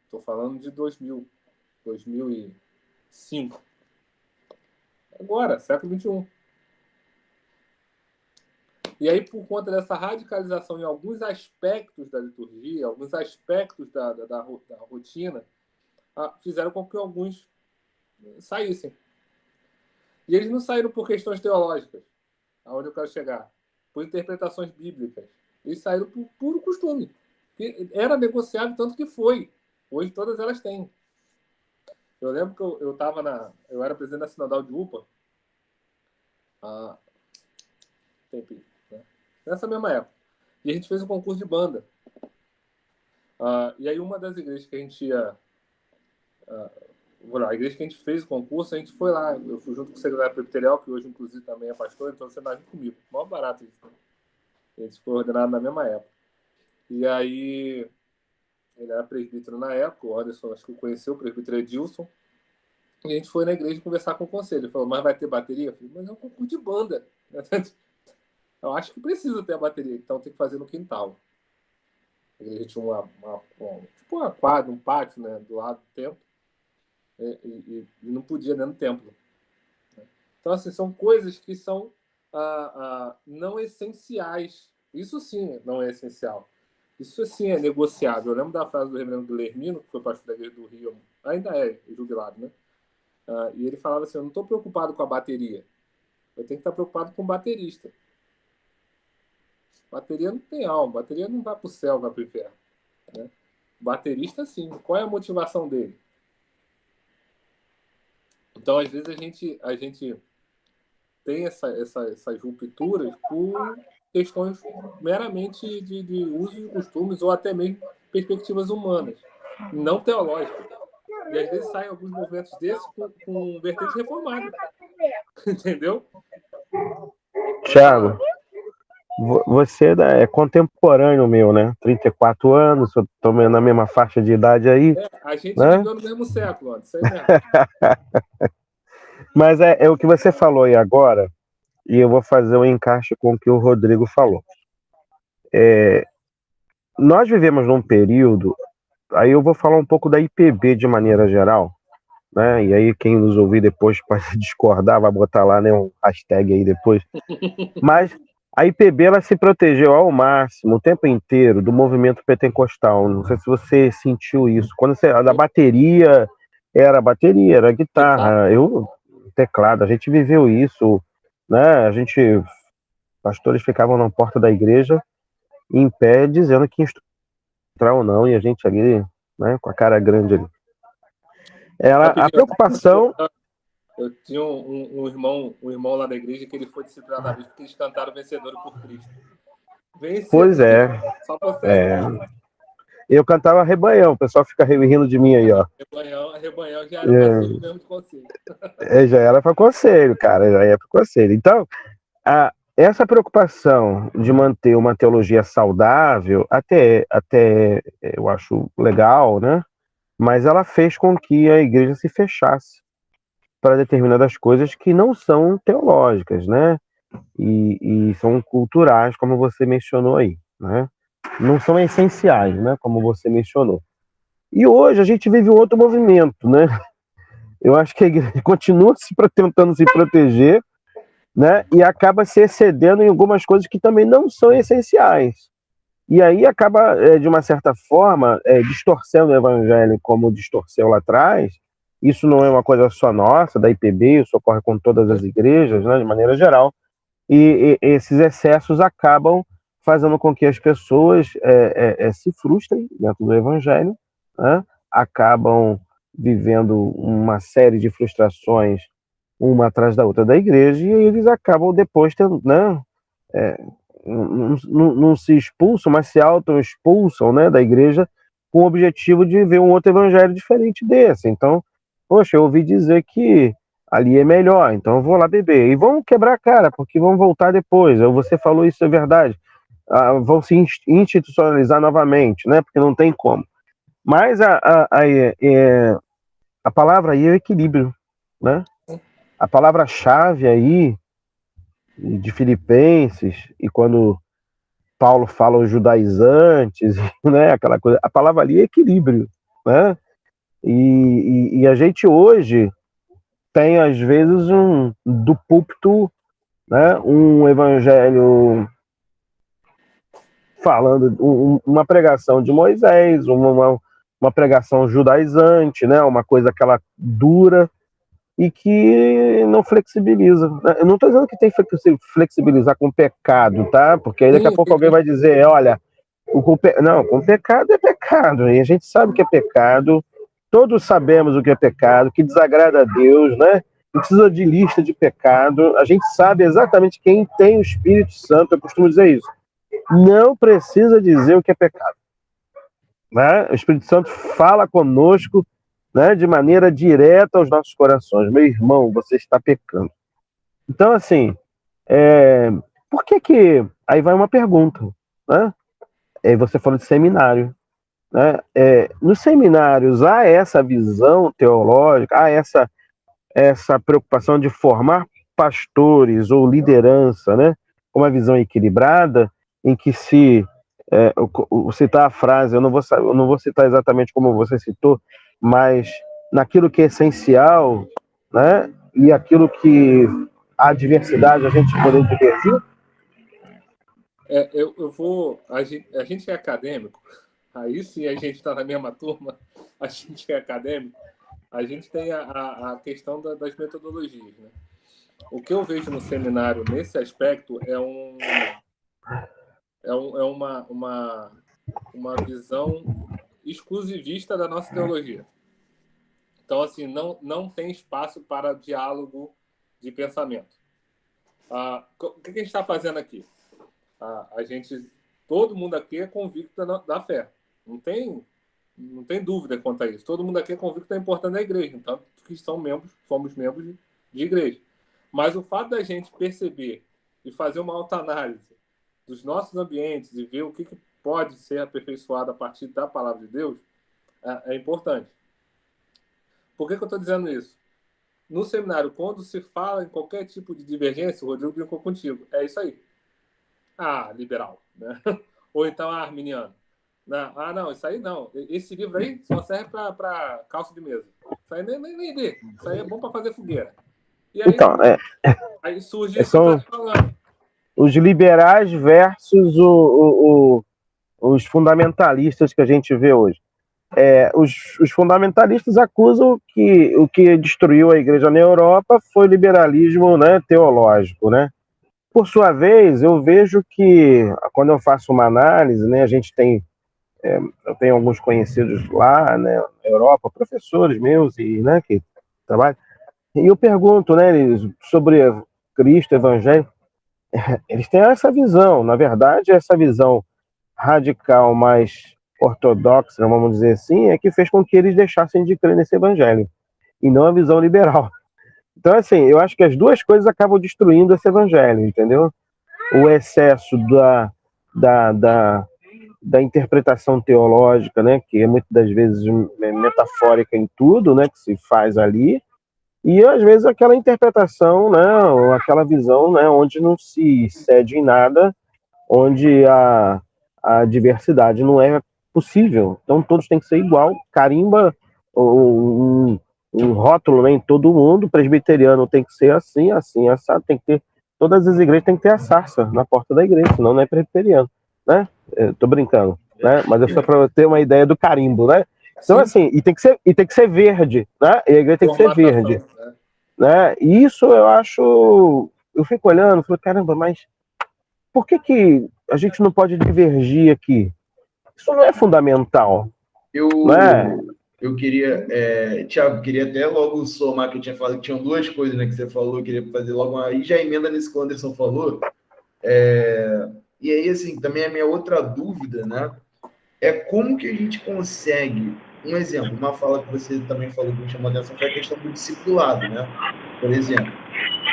Estou falando de 2005. Agora, século XXI. E aí, por conta dessa radicalização em alguns aspectos da liturgia, alguns aspectos da rotina, fizeram com que alguns saíssem. E eles não saíram por questões teológicas, aonde eu quero chegar, por interpretações bíblicas. Eles saíram por puro costume. Que era negociado tanto que foi. Hoje todas elas têm. Eu lembro que eu era presidente da Sinodal de UPA, tempinho, né? Nessa mesma época. E a gente fez um concurso de banda. E aí uma das igrejas que a gente ia... a igreja que a gente fez o concurso, a gente foi lá. Eu fui junto com o secretário presbiterial, que hoje, inclusive, também é pastor, então você vai junto comigo. Mó barato isso. Né? A gente foi ordenado na mesma época. E aí, ele era presbítero na época, o Anderson, acho que conheceu o presbítero Edilson. E a gente foi na igreja conversar com o conselho. Ele falou, mas vai ter bateria? Eu falei, mas é um concurso de banda. Eu acho que precisa ter a bateria, então tem que fazer no quintal. A igreja tinha uma quadra, um pátio, né, do lado do templo. E não podia dentro do templo. Então, assim, são coisas que são não essenciais. Isso sim não é essencial. Isso sim é negociável. Eu lembro da frase do reverendo Guilhermino, que foi pastor da igreja do Rio, ainda é jubilado, né? E ele falava assim, eu não estou preocupado com a bateria. Eu tenho que estar preocupado com o baterista. Bateria não tem alma. Bateria não vai para o céu, vai para o inferno. Né? Baterista, sim. Qual é a motivação dele? Então, às vezes, a gente tem essas rupturas por questões meramente de usos e costumes ou até mesmo perspectivas humanas, não teológicas. E às vezes saem alguns movimentos desses com vertente reformada. Entendeu? Pode Thiago, falar. você é contemporâneo meu, né? 34 anos, eu tô na mesma faixa de idade aí, A gente né? viveu no mesmo século, mano. Isso aí mesmo. Mas é o que você falou aí agora, e eu vou fazer um encaixe com o que o Rodrigo falou. Nós vivemos num período, aí eu vou falar um pouco da IPB de maneira geral, né? E aí quem nos ouvir depois pode discordar, vai botar lá, né, um hashtag aí depois. Mas a IPB ela se protegeu ao máximo o tempo inteiro do movimento pentecostal. Não sei se você sentiu isso. Quando você da bateria, era guitarra, teclado, a gente viveu isso, né? Pastores ficavam na porta da igreja em pé dizendo que ia entrar ou não, e a gente ali, né, com a cara grande ali. A Rapidinho, preocupação. eu tinha um irmão lá da igreja que ele foi disciplinado na vez porque eles cantaram Vencedor por Cristo. Pois Vencedor, é, só pra você. eu cantava Rebanhão, o pessoal fica rindo de mim aí, ó. Rebanhão já era pra ser mesmo de conselho. Já era para conselho, cara, já era para conselho. Então, essa preocupação de manter uma teologia saudável, até eu acho legal, né? Mas ela fez com que a igreja se fechasse para determinadas coisas que não são teológicas, né? E são culturais, como você mencionou aí, né? Não são essenciais, né? Como você mencionou. E hoje a gente vive um outro movimento, né? Eu acho que a igreja continua tentando se proteger, né? E acaba se excedendo em algumas coisas que também não são essenciais. E aí acaba, de uma certa forma, distorcendo o evangelho como distorceu lá atrás. Isso não é uma coisa só nossa, da IPB, isso ocorre com todas as igrejas, né, de maneira geral. E esses excessos acabam fazendo com que as pessoas se frustrem dentro do evangelho, né? Acabam vivendo uma série de frustrações uma atrás da outra da igreja, e eles acabam depois tendo, né, não se expulsam, mas se auto-expulsam, né, da igreja com o objetivo de ver um outro evangelho diferente desse. Então, poxa, eu ouvi dizer que ali é melhor, então eu vou lá beber. E vão quebrar a cara, porque vão voltar depois. Você falou isso, é verdade. Vão se institucionalizar novamente, né, porque não tem como. Mas a palavra aí é o equilíbrio, né? A palavra-chave aí de Filipenses, e quando Paulo fala os judaizantes, né, aquela coisa, a palavra ali é equilíbrio, né? E a gente hoje tem às vezes do púlpito, né, um evangelho falando uma pregação de Moisés, uma pregação judaizante, né, uma coisa aquela dura e que não flexibiliza. Eu não estou dizendo que tem que flexibilizar com pecado, tá? Porque aí daqui a pouco alguém vai dizer, olha, não, com pecado é pecado, e a gente sabe que é pecado, todos sabemos o que é pecado, que desagrada a Deus, né? Não precisa de lista de pecado, a gente sabe exatamente quem tem o Espírito Santo, eu costumo dizer isso, não precisa dizer o que é pecado, né? O Espírito Santo fala conosco, né, de maneira direta aos nossos corações. Meu irmão, você está pecando. Então, assim, por que... Aí vai uma pergunta, né? Você falou de seminário, né? Nos seminários há essa visão teológica, há essa preocupação de formar pastores ou liderança, né? Com uma visão equilibrada, em que eu citar a frase, eu não vou citar exatamente como você citou, mas naquilo que é essencial, né? E aquilo que há diversidade, a gente poder divergir. Eu vou. A gente é acadêmico, aí sim a gente está na mesma turma, a gente é acadêmico, a gente tem a questão das metodologias, né? O que eu vejo no seminário nesse aspecto é uma visão exclusivista da nossa teologia. Então, assim, não tem espaço para diálogo de pensamento. O que a gente está fazendo aqui? Todo mundo aqui é convicto da fé. Não tem dúvida quanto a isso. Todo mundo aqui é convicto da importância da igreja. Então, que somos membros de igreja. Mas o fato da gente perceber e fazer uma autoanálise dos nossos ambientes e ver o que pode ser aperfeiçoado a partir da palavra de Deus é importante. Por que eu estou dizendo isso? No seminário, quando se fala em qualquer tipo de divergência, o Rodrigo brincou contigo. É isso aí. Liberal. Né? Ou então, arminiano. Não, isso aí não. Esse livro aí só serve para calça de mesa. Isso aí nem lê. Isso aí é bom para fazer fogueira. E aí, Então, aí surge isso que eu estou falando. Os liberais versus os fundamentalistas que a gente vê hoje. Os fundamentalistas acusam que o que destruiu a igreja na Europa foi o liberalismo, né, teológico, né? Por sua vez, eu vejo que quando eu faço uma análise, né, eu tenho alguns conhecidos lá, né, na Europa, professores meus e, né, que trabalham, e eu pergunto, né, sobre Cristo, Evangelho. Eles têm essa visão, na verdade, essa visão radical, mais ortodoxa, vamos dizer assim, é que fez com que eles deixassem de crer nesse evangelho, e não a visão liberal. Então, assim, eu acho que as duas coisas acabam destruindo esse evangelho, entendeu? O excesso da interpretação teológica, né, que é muitas das vezes metafórica em tudo, né, que se faz ali, e às vezes aquela interpretação, né, ou aquela visão, né, onde não se cede em nada, onde a diversidade não é possível. Então todos têm que ser igual, carimba um rótulo, né, em todo mundo, presbiteriano tem que ser assim, assim, assado, tem que ter, todas as igrejas têm que ter a sarça na porta da igreja, senão não é presbiteriano, né? Tô brincando, né? Mas é só para ter uma ideia do carimbo, né? Então, assim, e tem que ser verde, né? E a igreja tem que ser verde, né? E isso eu acho, eu fico olhando, falo, caramba, mas por que a gente não pode divergir aqui? Isso não é fundamental, né? Eu queria, Thiago, queria até logo somar que eu tinha falado que tinham duas coisas, né, que você falou, eu queria fazer logo aí já emenda nisso que o Anderson falou. E aí, assim, também a minha outra dúvida, né, é como que a gente consegue, um exemplo, uma fala que você também falou que me chamou a atenção foi a questão do discipulado, né? Por exemplo,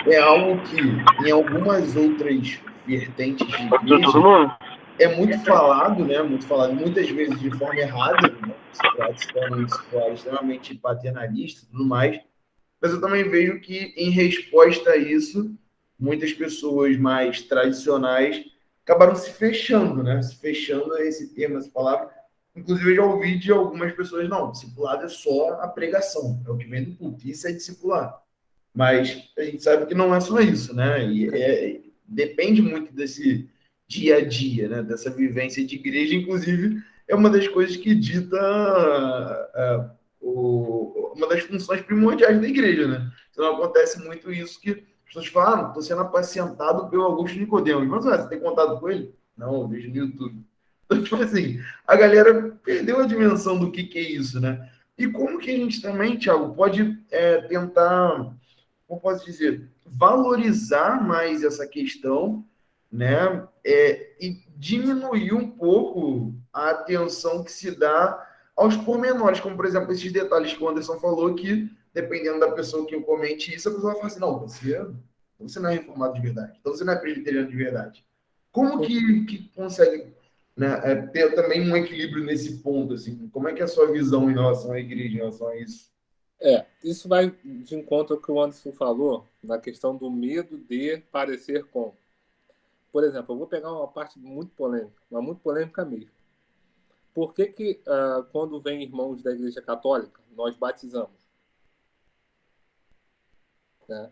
é algo que em algumas outras vertentes de igreja é muito falado, né? Muito falado, muitas vezes de forma errada, né? Se torna um discipulado extremamente paternalista e tudo mais. Mas eu também vejo que, em resposta a isso, muitas pessoas mais tradicionais acabaram se fechando, né? Se fechando a esse termo, essa palavra. Inclusive, eu já ouvi de algumas pessoas, não, discipulado é só a pregação, é o que vem do culto, isso é discipulado. Mas a gente sabe que não é só isso, né? Depende muito desse dia a dia, né? Dessa vivência de igreja, inclusive, é uma das coisas que dita uma das funções primordiais da igreja, né? Então acontece muito isso que as pessoas falam, estou sendo apacentado pelo Augusto Nicodemos. Mas você tem contato com ele? Não, eu vejo no YouTube. Então, tipo assim, a galera perdeu a dimensão do que é isso, né? E como que a gente também, Thiago, pode tentar, como posso dizer, valorizar mais essa questão, né? E diminuir um pouco a atenção que se dá aos pormenores, como, por exemplo, esses detalhes que o Anderson falou, que, dependendo da pessoa que eu comente isso, a pessoa vai falar assim, não, você não é reformado de verdade, então você não é presbiteriano de verdade. Como que consegue, né, ter também um equilíbrio nesse ponto, assim? Como é que é a sua visão em relação à igreja, em relação a isso? Isso vai de encontro ao que o Anderson falou, na questão do medo de parecer com. Por exemplo, eu vou pegar uma parte muito polêmica, mas muito polêmica mesmo. Por que quando vem irmãos da Igreja Católica, nós batizamos? Né?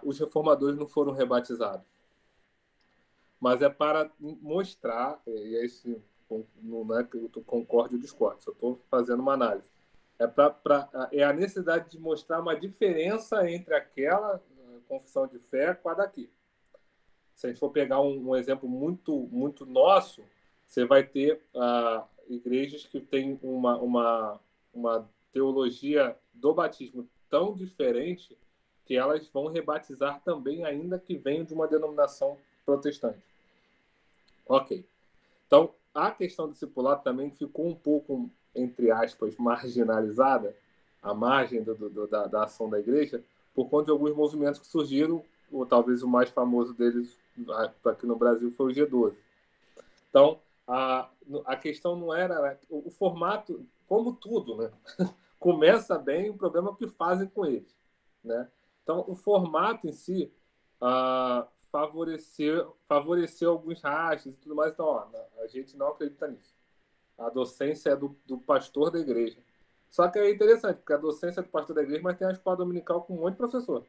Os reformadores não foram rebatizados. Mas é para mostrar, e é isso, não é que eu concordo ou discordo, só estou fazendo uma análise. É a necessidade de mostrar uma diferença entre aquela confissão de fé com a daqui. Se a gente for pegar um exemplo muito, muito nosso, você vai ter igrejas que têm uma teologia do batismo tão diferente que elas vão rebatizar também, ainda que venham de uma denominação protestante. Ok. Então, a questão do discipulado também ficou um pouco, entre aspas, marginalizada, à margem da ação da igreja, por conta de alguns movimentos que surgiram, ou talvez o mais famoso deles aqui no Brasil foi o G12. Então, a questão não era o formato, como tudo, né? Começa bem, o problema é o que fazem com ele, né? Então, o formato em si favoreceu alguns rachas e tudo mais. Então, ó, a gente não acredita nisso. A docência é do pastor da igreja. Só que é interessante, porque a docência é do pastor da igreja, mas tem a escola dominical com um monte de professor.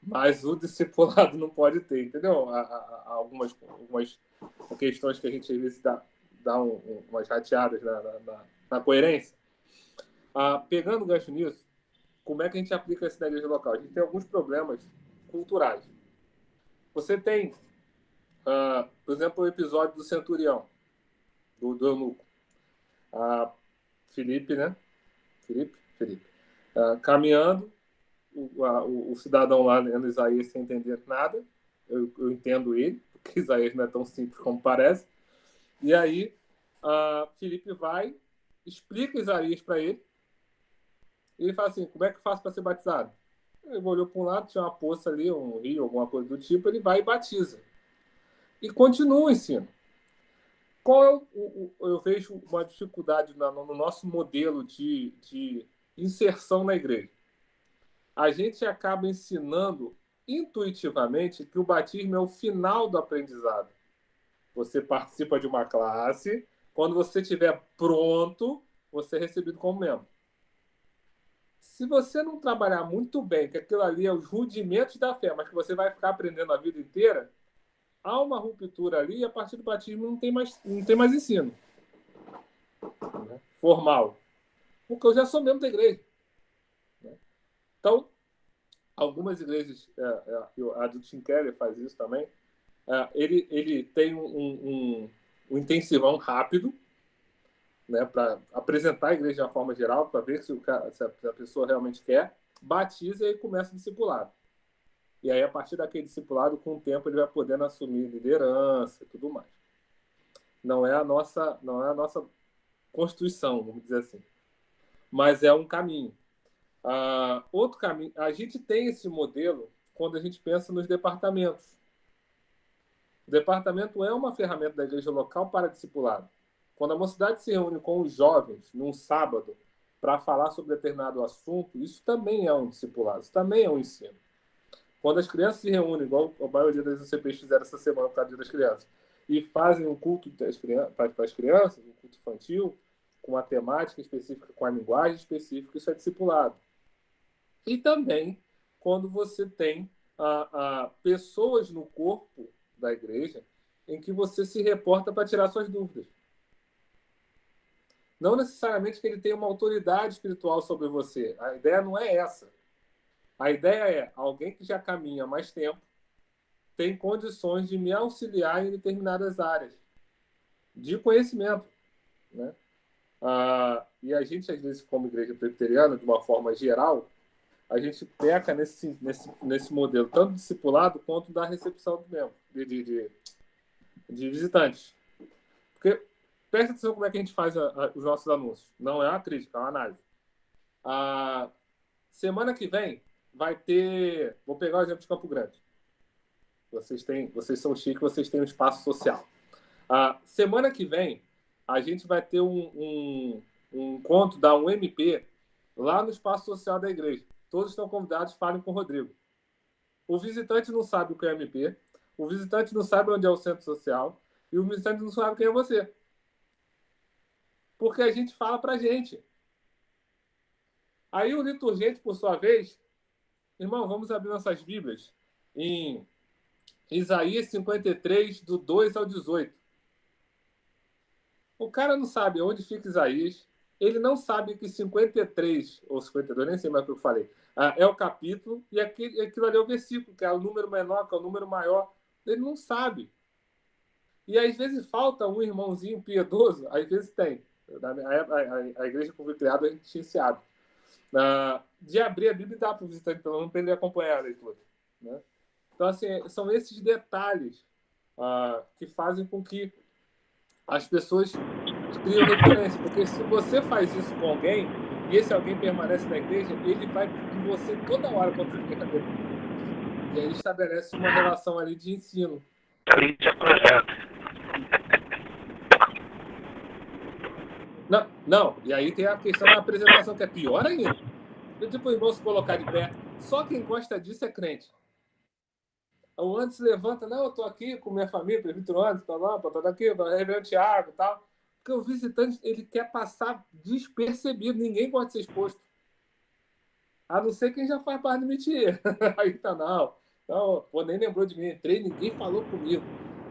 Mas o discipulado não pode ter, entendeu? Há algumas questões que a gente às vezes dá umas rateadas na coerência. Pegando o gancho nisso, como é que a gente aplica isso na igreja local? A gente tem alguns problemas culturais. Você tem, por exemplo, o episódio do centurião, do eunuco. Filipe, né? Filipe. Caminhando, o cidadão lá lendo Isaías sem entender nada. Eu entendo ele, porque Isaías não é tão simples como parece. E aí, Filipe vai, explica Isaías para ele. E ele fala assim, como é que eu faço para ser batizado? Ele olhou para um lado, tinha uma poça ali, um rio, alguma coisa do tipo, ele vai e batiza. E continua o ensino. Eu vejo uma dificuldade no nosso modelo de inserção na igreja. A gente acaba ensinando intuitivamente que o batismo é o final do aprendizado. Você participa de uma classe, quando você estiver pronto, você é recebido como membro. Se você não trabalhar muito bem, que aquilo ali é os rudimentos da fé, mas que você vai ficar aprendendo a vida inteira, há uma ruptura ali e a partir do batismo não tem mais ensino, né? Formal. Porque eu já sou membro da igreja, né? Então, algumas igrejas, a do Tim Keller faz isso também, ele tem um intensivão rápido, né, para apresentar a igreja de uma forma geral, para ver se a pessoa realmente quer, batiza e aí começa o discipulado. E aí, a partir daquele discipulado, com o tempo, ele vai podendo assumir liderança e tudo mais. Não é a nossa constituição, vamos dizer assim. Mas é um caminho. Outro caminho, a gente tem esse modelo quando a gente pensa nos departamentos. O departamento é uma ferramenta da igreja local para discipulado. Quando a mocidade se reúne com os jovens num sábado para falar sobre determinado assunto, isso também é um discipulado, isso também é um ensino. Quando as crianças se reúnem, igual a maioria das UCPs fizeram essa semana por causa das crianças, e fazem um culto para as crianças, um culto infantil, com uma temática específica, com a linguagem específica, isso é discipulado. E também quando você tem pessoas no corpo da igreja em que você se reporta para tirar suas dúvidas. Não necessariamente que ele tenha uma autoridade espiritual sobre você. A ideia não é essa. A ideia é alguém que já caminha há mais tempo, tem condições de me auxiliar em determinadas áreas de conhecimento, né? E a gente, às vezes, como igreja presbiteriana, de uma forma geral, a gente peca nesse modelo, tanto discipulado quanto da recepção do membro, de visitantes. Porque presta atenção como é que a gente faz os nossos anúncios. Não é uma crítica, é uma análise. Semana que vem vai ter... Vou pegar o exemplo de Campo Grande. Vocês são chiques, vocês têm um espaço social. Semana que vem, a gente vai ter um encontro da UMP lá no espaço social da igreja. Todos estão convidados, falem com o Rodrigo. O visitante não sabe o que é MP, o visitante não sabe onde é o centro social e o visitante não sabe quem é você. Porque a gente fala pra gente. Aí o liturgente, por sua vez, irmão, vamos abrir nossas Bíblias em Isaías 53, do 2 ao 18. O cara não sabe onde fica Isaías, ele não sabe que 53, ou 52, nem sei mais o que eu falei, é o capítulo, e aquilo ali é o versículo, que é o número menor, que é o número maior. Ele não sabe. E às vezes falta um irmãozinho piedoso, às vezes tem. A igreja que foi criada, a gente tinha esse hábito. de abrir a Bíblia e dar para o visitante, pelo menos para ele acompanhar a leitura, né? Então, assim, são esses detalhes que fazem com que as pessoas criam referência. Porque se você faz isso com alguém, e esse alguém permanece na igreja, ele vai pedir você toda hora quando você fica cabelo. E aí estabelece uma relação ali de ensino. Não, e aí tem a questão da apresentação, que é pior ainda. Tipo, o irmão se colocar de pé. Só quem gosta disso é crente. O antes levanta, não, eu tô aqui com minha família, presbítero antes, tá lá, tô aqui, reverendo Tiago e tal. Porque o visitante, ele quer passar despercebido, ninguém pode ser exposto. A não ser quem já faz parte do métier. Aí tá, não, pô, nem lembrou de mim, entrei, ninguém falou comigo.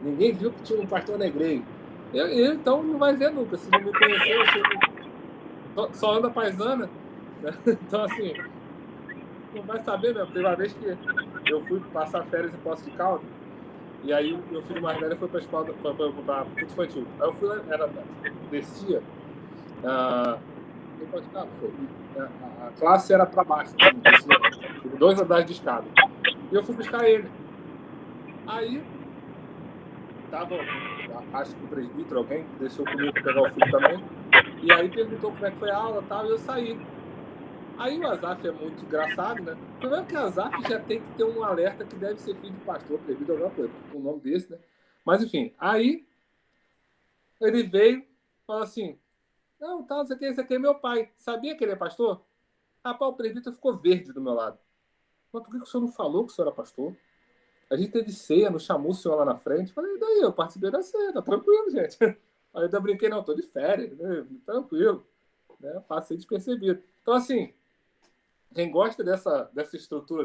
Ninguém viu que tinha um pastor na igreja. Eu então, não vai ver nunca. Se não me conhecer, eu chego... Só anda paisana. Então, assim, não vai saber mesmo. Teve uma vez que eu fui passar férias em Poços de Caldas, e aí o meu filho mais velho foi para a escola, para culto infantil. Aí eu fui lá, descia, a classe era para baixo, assim, descia, 2 andares de escada. E eu fui buscar ele. Aí, acho que o presbítero, alguém, deixou comigo para pegar o filho também, e aí perguntou como é que foi a aula e tal, e eu saí. Aí o Azaf é muito engraçado, né? O problema é que o Azaf já tem que ter um alerta que deve ser filho de pastor, presbítero, alguma coisa, com um nome desse, né? Mas, enfim, aí ele veio e falou assim, não, tá, esse aqui é meu pai. Sabia que ele é pastor? Rapaz, o presbítero ficou verde do meu lado. Mas por que o senhor não falou que o senhor era pastor? A gente teve ceia, não chamou o senhor lá na frente. Falei, e daí? Eu participei da ceia, tá tranquilo, gente. Aí eu ainda brinquei, não, tô de férias, né? Tranquilo. Né? Passei despercebido. Então, assim, quem gosta dessa estrutura,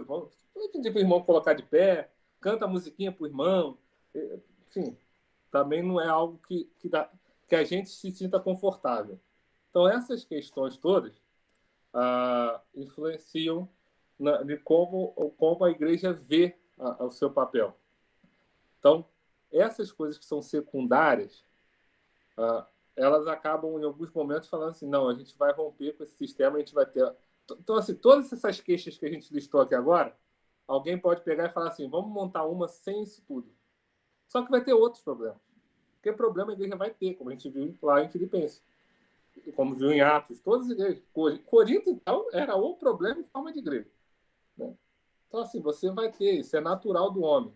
pedir para o irmão colocar de pé, canta a musiquinha para o irmão, enfim, também não é algo que a gente se sinta confortável. Então, essas questões todas influenciam de como a igreja vê o seu papel. Então, essas coisas que são secundárias, elas acabam, em alguns momentos, falando assim, não, a gente vai romper com esse sistema, a gente vai ter... Então, assim, todas essas queixas que a gente listou aqui agora, alguém pode pegar e falar assim, vamos montar uma sem isso tudo. Só que vai ter outros problemas. Porque problema a igreja vai ter, como a gente viu lá em Filipenses. Como viu em Atos, todas as igrejas. Corinto, então, era o problema em forma de igreja. Né? Então, assim, você vai ter, isso é natural do homem.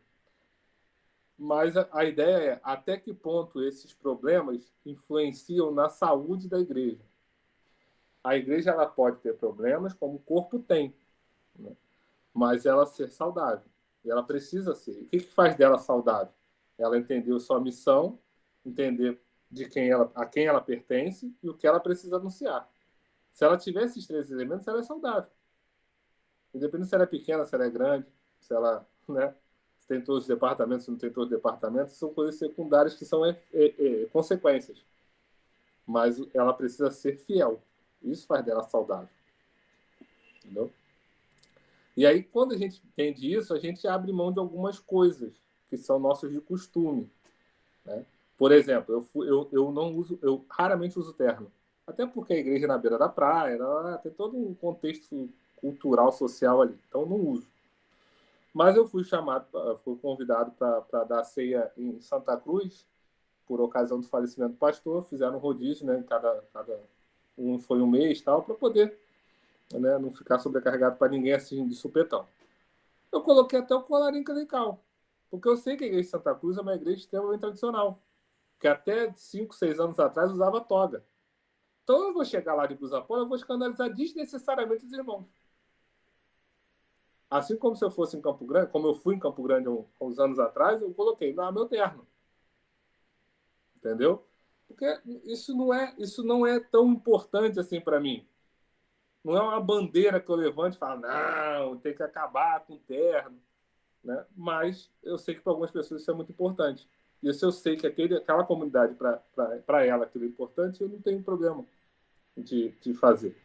Mas a ideia é até que ponto esses problemas influenciam na saúde da igreja. A igreja ela pode ter problemas, como o corpo tem, né? Mas ela ser saudável. E ela precisa ser. O que faz dela saudável? Ela entender sua missão, entender a quem ela pertence e o que ela precisa anunciar. Se ela tiver esses 3 elementos, ela é saudável. Independente se ela é pequena, se ela é grande, se ela, né, se tem todos os departamentos, se não tem todos os departamentos, são coisas secundárias que são consequências. Mas ela precisa ser fiel. Isso faz dela saudável. Entendeu? E aí, quando a gente entende isso, a gente abre mão de algumas coisas que são nossas de costume. Né? Por exemplo, eu raramente uso terno. Até porque a igreja é na beira da praia, ela tem todo um contexto cultural, social ali. Então, eu não uso. Mas eu fui convidado para dar ceia em Santa Cruz, por ocasião do falecimento do pastor. Fizeram um rodízio, né? Cada um foi um mês, tal, para poder, né, não ficar sobrecarregado para ninguém assim de supetão. Eu coloquei até o colarinho clerical, porque eu sei que a igreja de Santa Cruz é uma igreja extremamente tradicional, que até 5, 6 anos atrás usava toga. Então eu vou chegar lá de blusa polo, eu vou escandalizar desnecessariamente os irmãos. Assim como se eu fosse em Campo Grande, como eu fui em Campo Grande uns anos atrás, eu coloquei meu terno. Entendeu? Porque isso não é tão importante assim para mim. Não é uma bandeira que eu levanto e falo, não, tem que acabar com o terno. Né? Mas eu sei que para algumas pessoas isso é muito importante. E se eu sei que aquela comunidade, para ela, aquilo é importante, eu não tenho problema de fazer.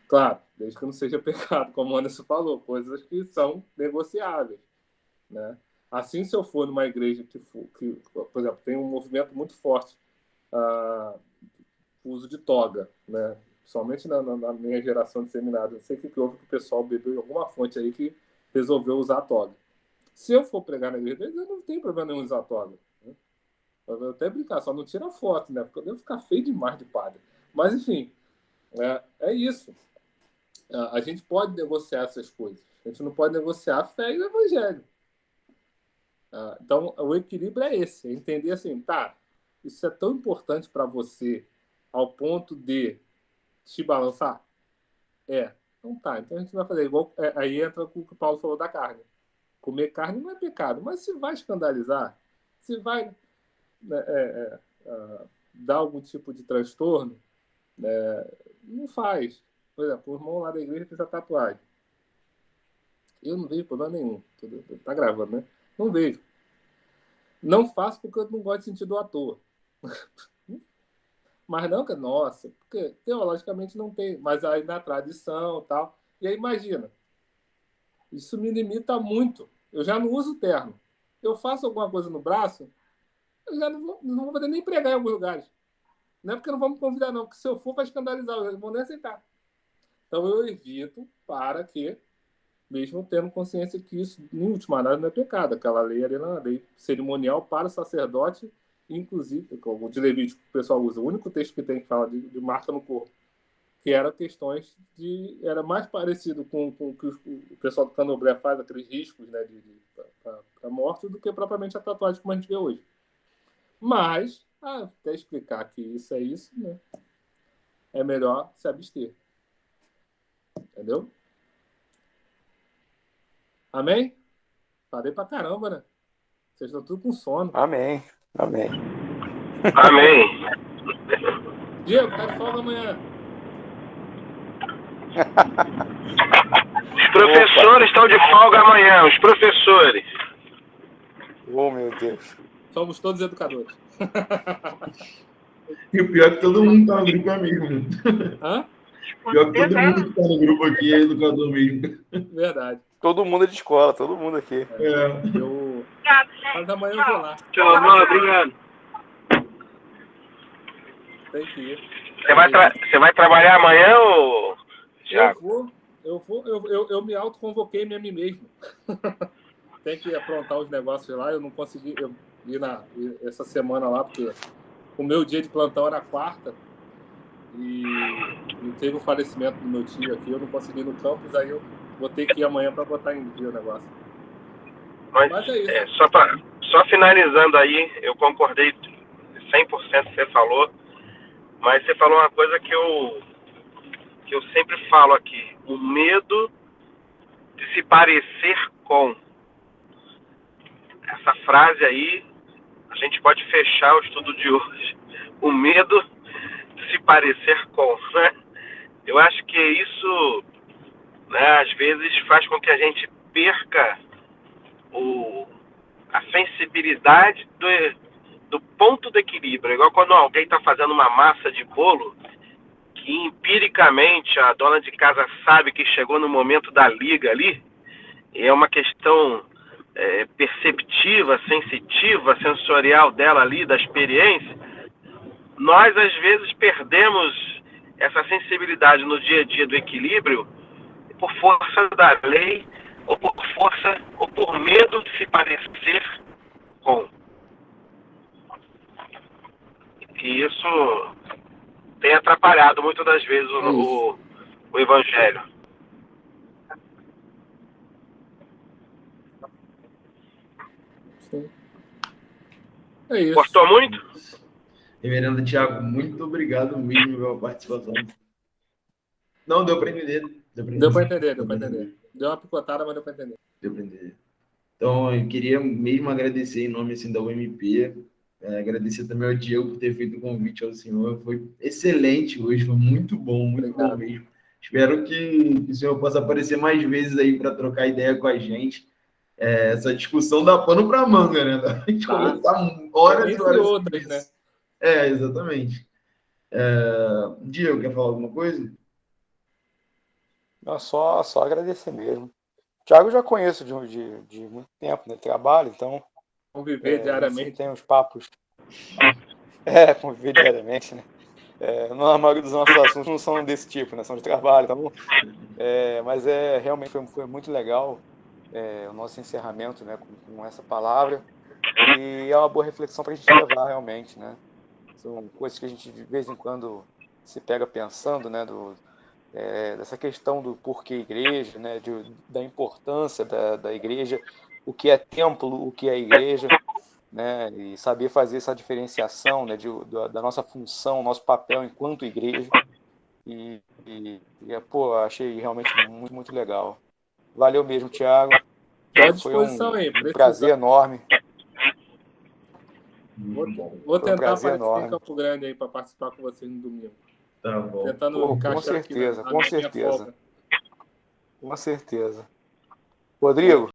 Claro, desde que não seja pecado, como o Anderson falou, coisas que são negociáveis. Né? Assim, se eu for numa igreja que, por exemplo, tem um movimento muito forte, o uso de toga, né? principalmente na minha geração de seminário, não sei o que houve que o pessoal bebeu em alguma fonte aí que resolveu usar toga. Se eu for pregar na igreja deles, eu não tenho problema nenhum usar toga. Né? Eu vou até brincar, só não tira foto, né? Porque eu devo ficar feio demais de padre. Mas, enfim, é isso. A gente pode negociar essas coisas. A gente não pode negociar a fé e o evangelho. Então, o equilíbrio é esse. É entender assim, tá, isso é tão importante para você ao ponto de te balançar? Então tá. Então a gente vai fazer igual... aí entra o que o Paulo falou da carne. Comer carne não é pecado, mas se vai escandalizar, se vai dar algum tipo de transtorno, não faz. Por exemplo, o irmão lá da igreja fez a tatuagem. Eu não vejo problema nenhum. Tá gravando, né? Não vejo. Não faço porque eu não gosto de sentir dor à toa. Mas não que, nossa, porque teologicamente não tem, mas aí na tradição e tal. E aí imagina, isso me limita muito. Eu já não uso terno. Eu faço alguma coisa no braço, eu já não vou poder nem pregar em alguns lugares. Não é porque não vão me convidar, não, porque se eu for, vai escandalizar, eu não vou nem aceitar. Então eu evito para que, mesmo tendo consciência que isso, em última análise, não é pecado. Aquela lei ali é uma lei cerimonial para o sacerdote, inclusive, o de Levítico que o pessoal usa, o único texto que tem que falar de marca no corpo, que era questões de... Era mais parecido com o que o pessoal do Candomblé faz, aqueles riscos, né, para morte, do que propriamente a tatuagem como a gente vê hoje. Mas, até explicar que isso é isso, né, é melhor se abster. Entendeu? Amém? Falei pra caramba, né? Vocês estão tudo com sono. Amém. Amém. Diego, tá de folga amanhã. Os professores estão de folga amanhã, os professores. Oh, meu Deus. Somos todos educadores. E o pior é que todo mundo tá no grupo amigo. Hã? Pior que todo mundo que tá no grupo aqui é educador mesmo. Verdade. Todo mundo é de escola, todo mundo aqui. Mas amanhã eu vou lá. Tchau, mano, obrigado. Tem que ir. Você vai trabalhar amanhã, ou Thiago? Eu me autoconvoquei a mim mesmo. Tem que aprontar os negócios lá. Eu não consegui ir essa semana lá, porque o meu dia de plantão era quarta. E teve o falecimento do meu tio aqui. Eu não consegui ir no campus, aí eu vou ter que ir amanhã para botar em dia o negócio. Mas é isso. Só finalizando aí, eu concordei 100% com o que você falou, mas você falou uma coisa que eu sempre falo aqui: o medo de se parecer com. Essa frase aí, a gente pode fechar o estudo de hoje. O medo de se parecer com, né? Eu acho que isso, né, às vezes faz com que a gente perca a sensibilidade do ponto de equilíbrio. Igual quando alguém está fazendo uma massa de bolo, que empiricamente a dona de casa sabe que chegou no momento da liga ali, e é uma questão perceptiva, sensitiva, sensorial dela ali, da experiência. Nós, às vezes, perdemos essa sensibilidade no dia a dia do equilíbrio por força da lei, ou por força, ou por medo de se parecer com. E isso tem atrapalhado muitas das vezes o evangelho. Sim. É isso. Gostou muito? Reverendo Thiago, muito obrigado mesmo pela participação. Não, deu para entender. Deu para entender. Deu uma picotada, mas deu para entender. Deu para entender. Então, eu queria mesmo agradecer em nome assim, da UMP, agradecer também ao Diego por ter feito o convite ao senhor. Foi excelente hoje, foi muito bom mesmo. Espero que o senhor possa aparecer mais vezes aí para trocar ideia com a gente. Essa discussão dá pano para manga, né? A gente conversar horas e horas. Outras, né? Exatamente. Diego, quer falar alguma coisa? Não, só agradecer mesmo. O Thiago eu já conheço de muito tempo, né? Trabalho, então. Conviver diariamente. Tem uns papos. Conviver diariamente, né? A maioria dos nossos assuntos não são desse tipo, né? São de trabalho, tá bom? Mas realmente foi muito legal o nosso encerramento, né, com essa palavra. E é uma boa reflexão para a gente levar realmente, né? São coisas que a gente de vez em quando se pega pensando, né? Dessa questão do porquê igreja, né? Da importância da igreja, o que é templo, o que é igreja, né? E saber fazer essa diferenciação, né? Da nossa função, nosso papel enquanto igreja. Pô, achei realmente muito, muito legal. Valeu mesmo, Thiago. Estou à Foi disposição um aí, prazer enorme. Muito bom. Vou Foi um tentar prazer aparecer em enorme. Campo Grande aí para participar com vocês no domingo. Tá bom. Tentando Pô, com encaixar aqui certeza, na com minha certeza. folga. Com certeza. Rodrigo,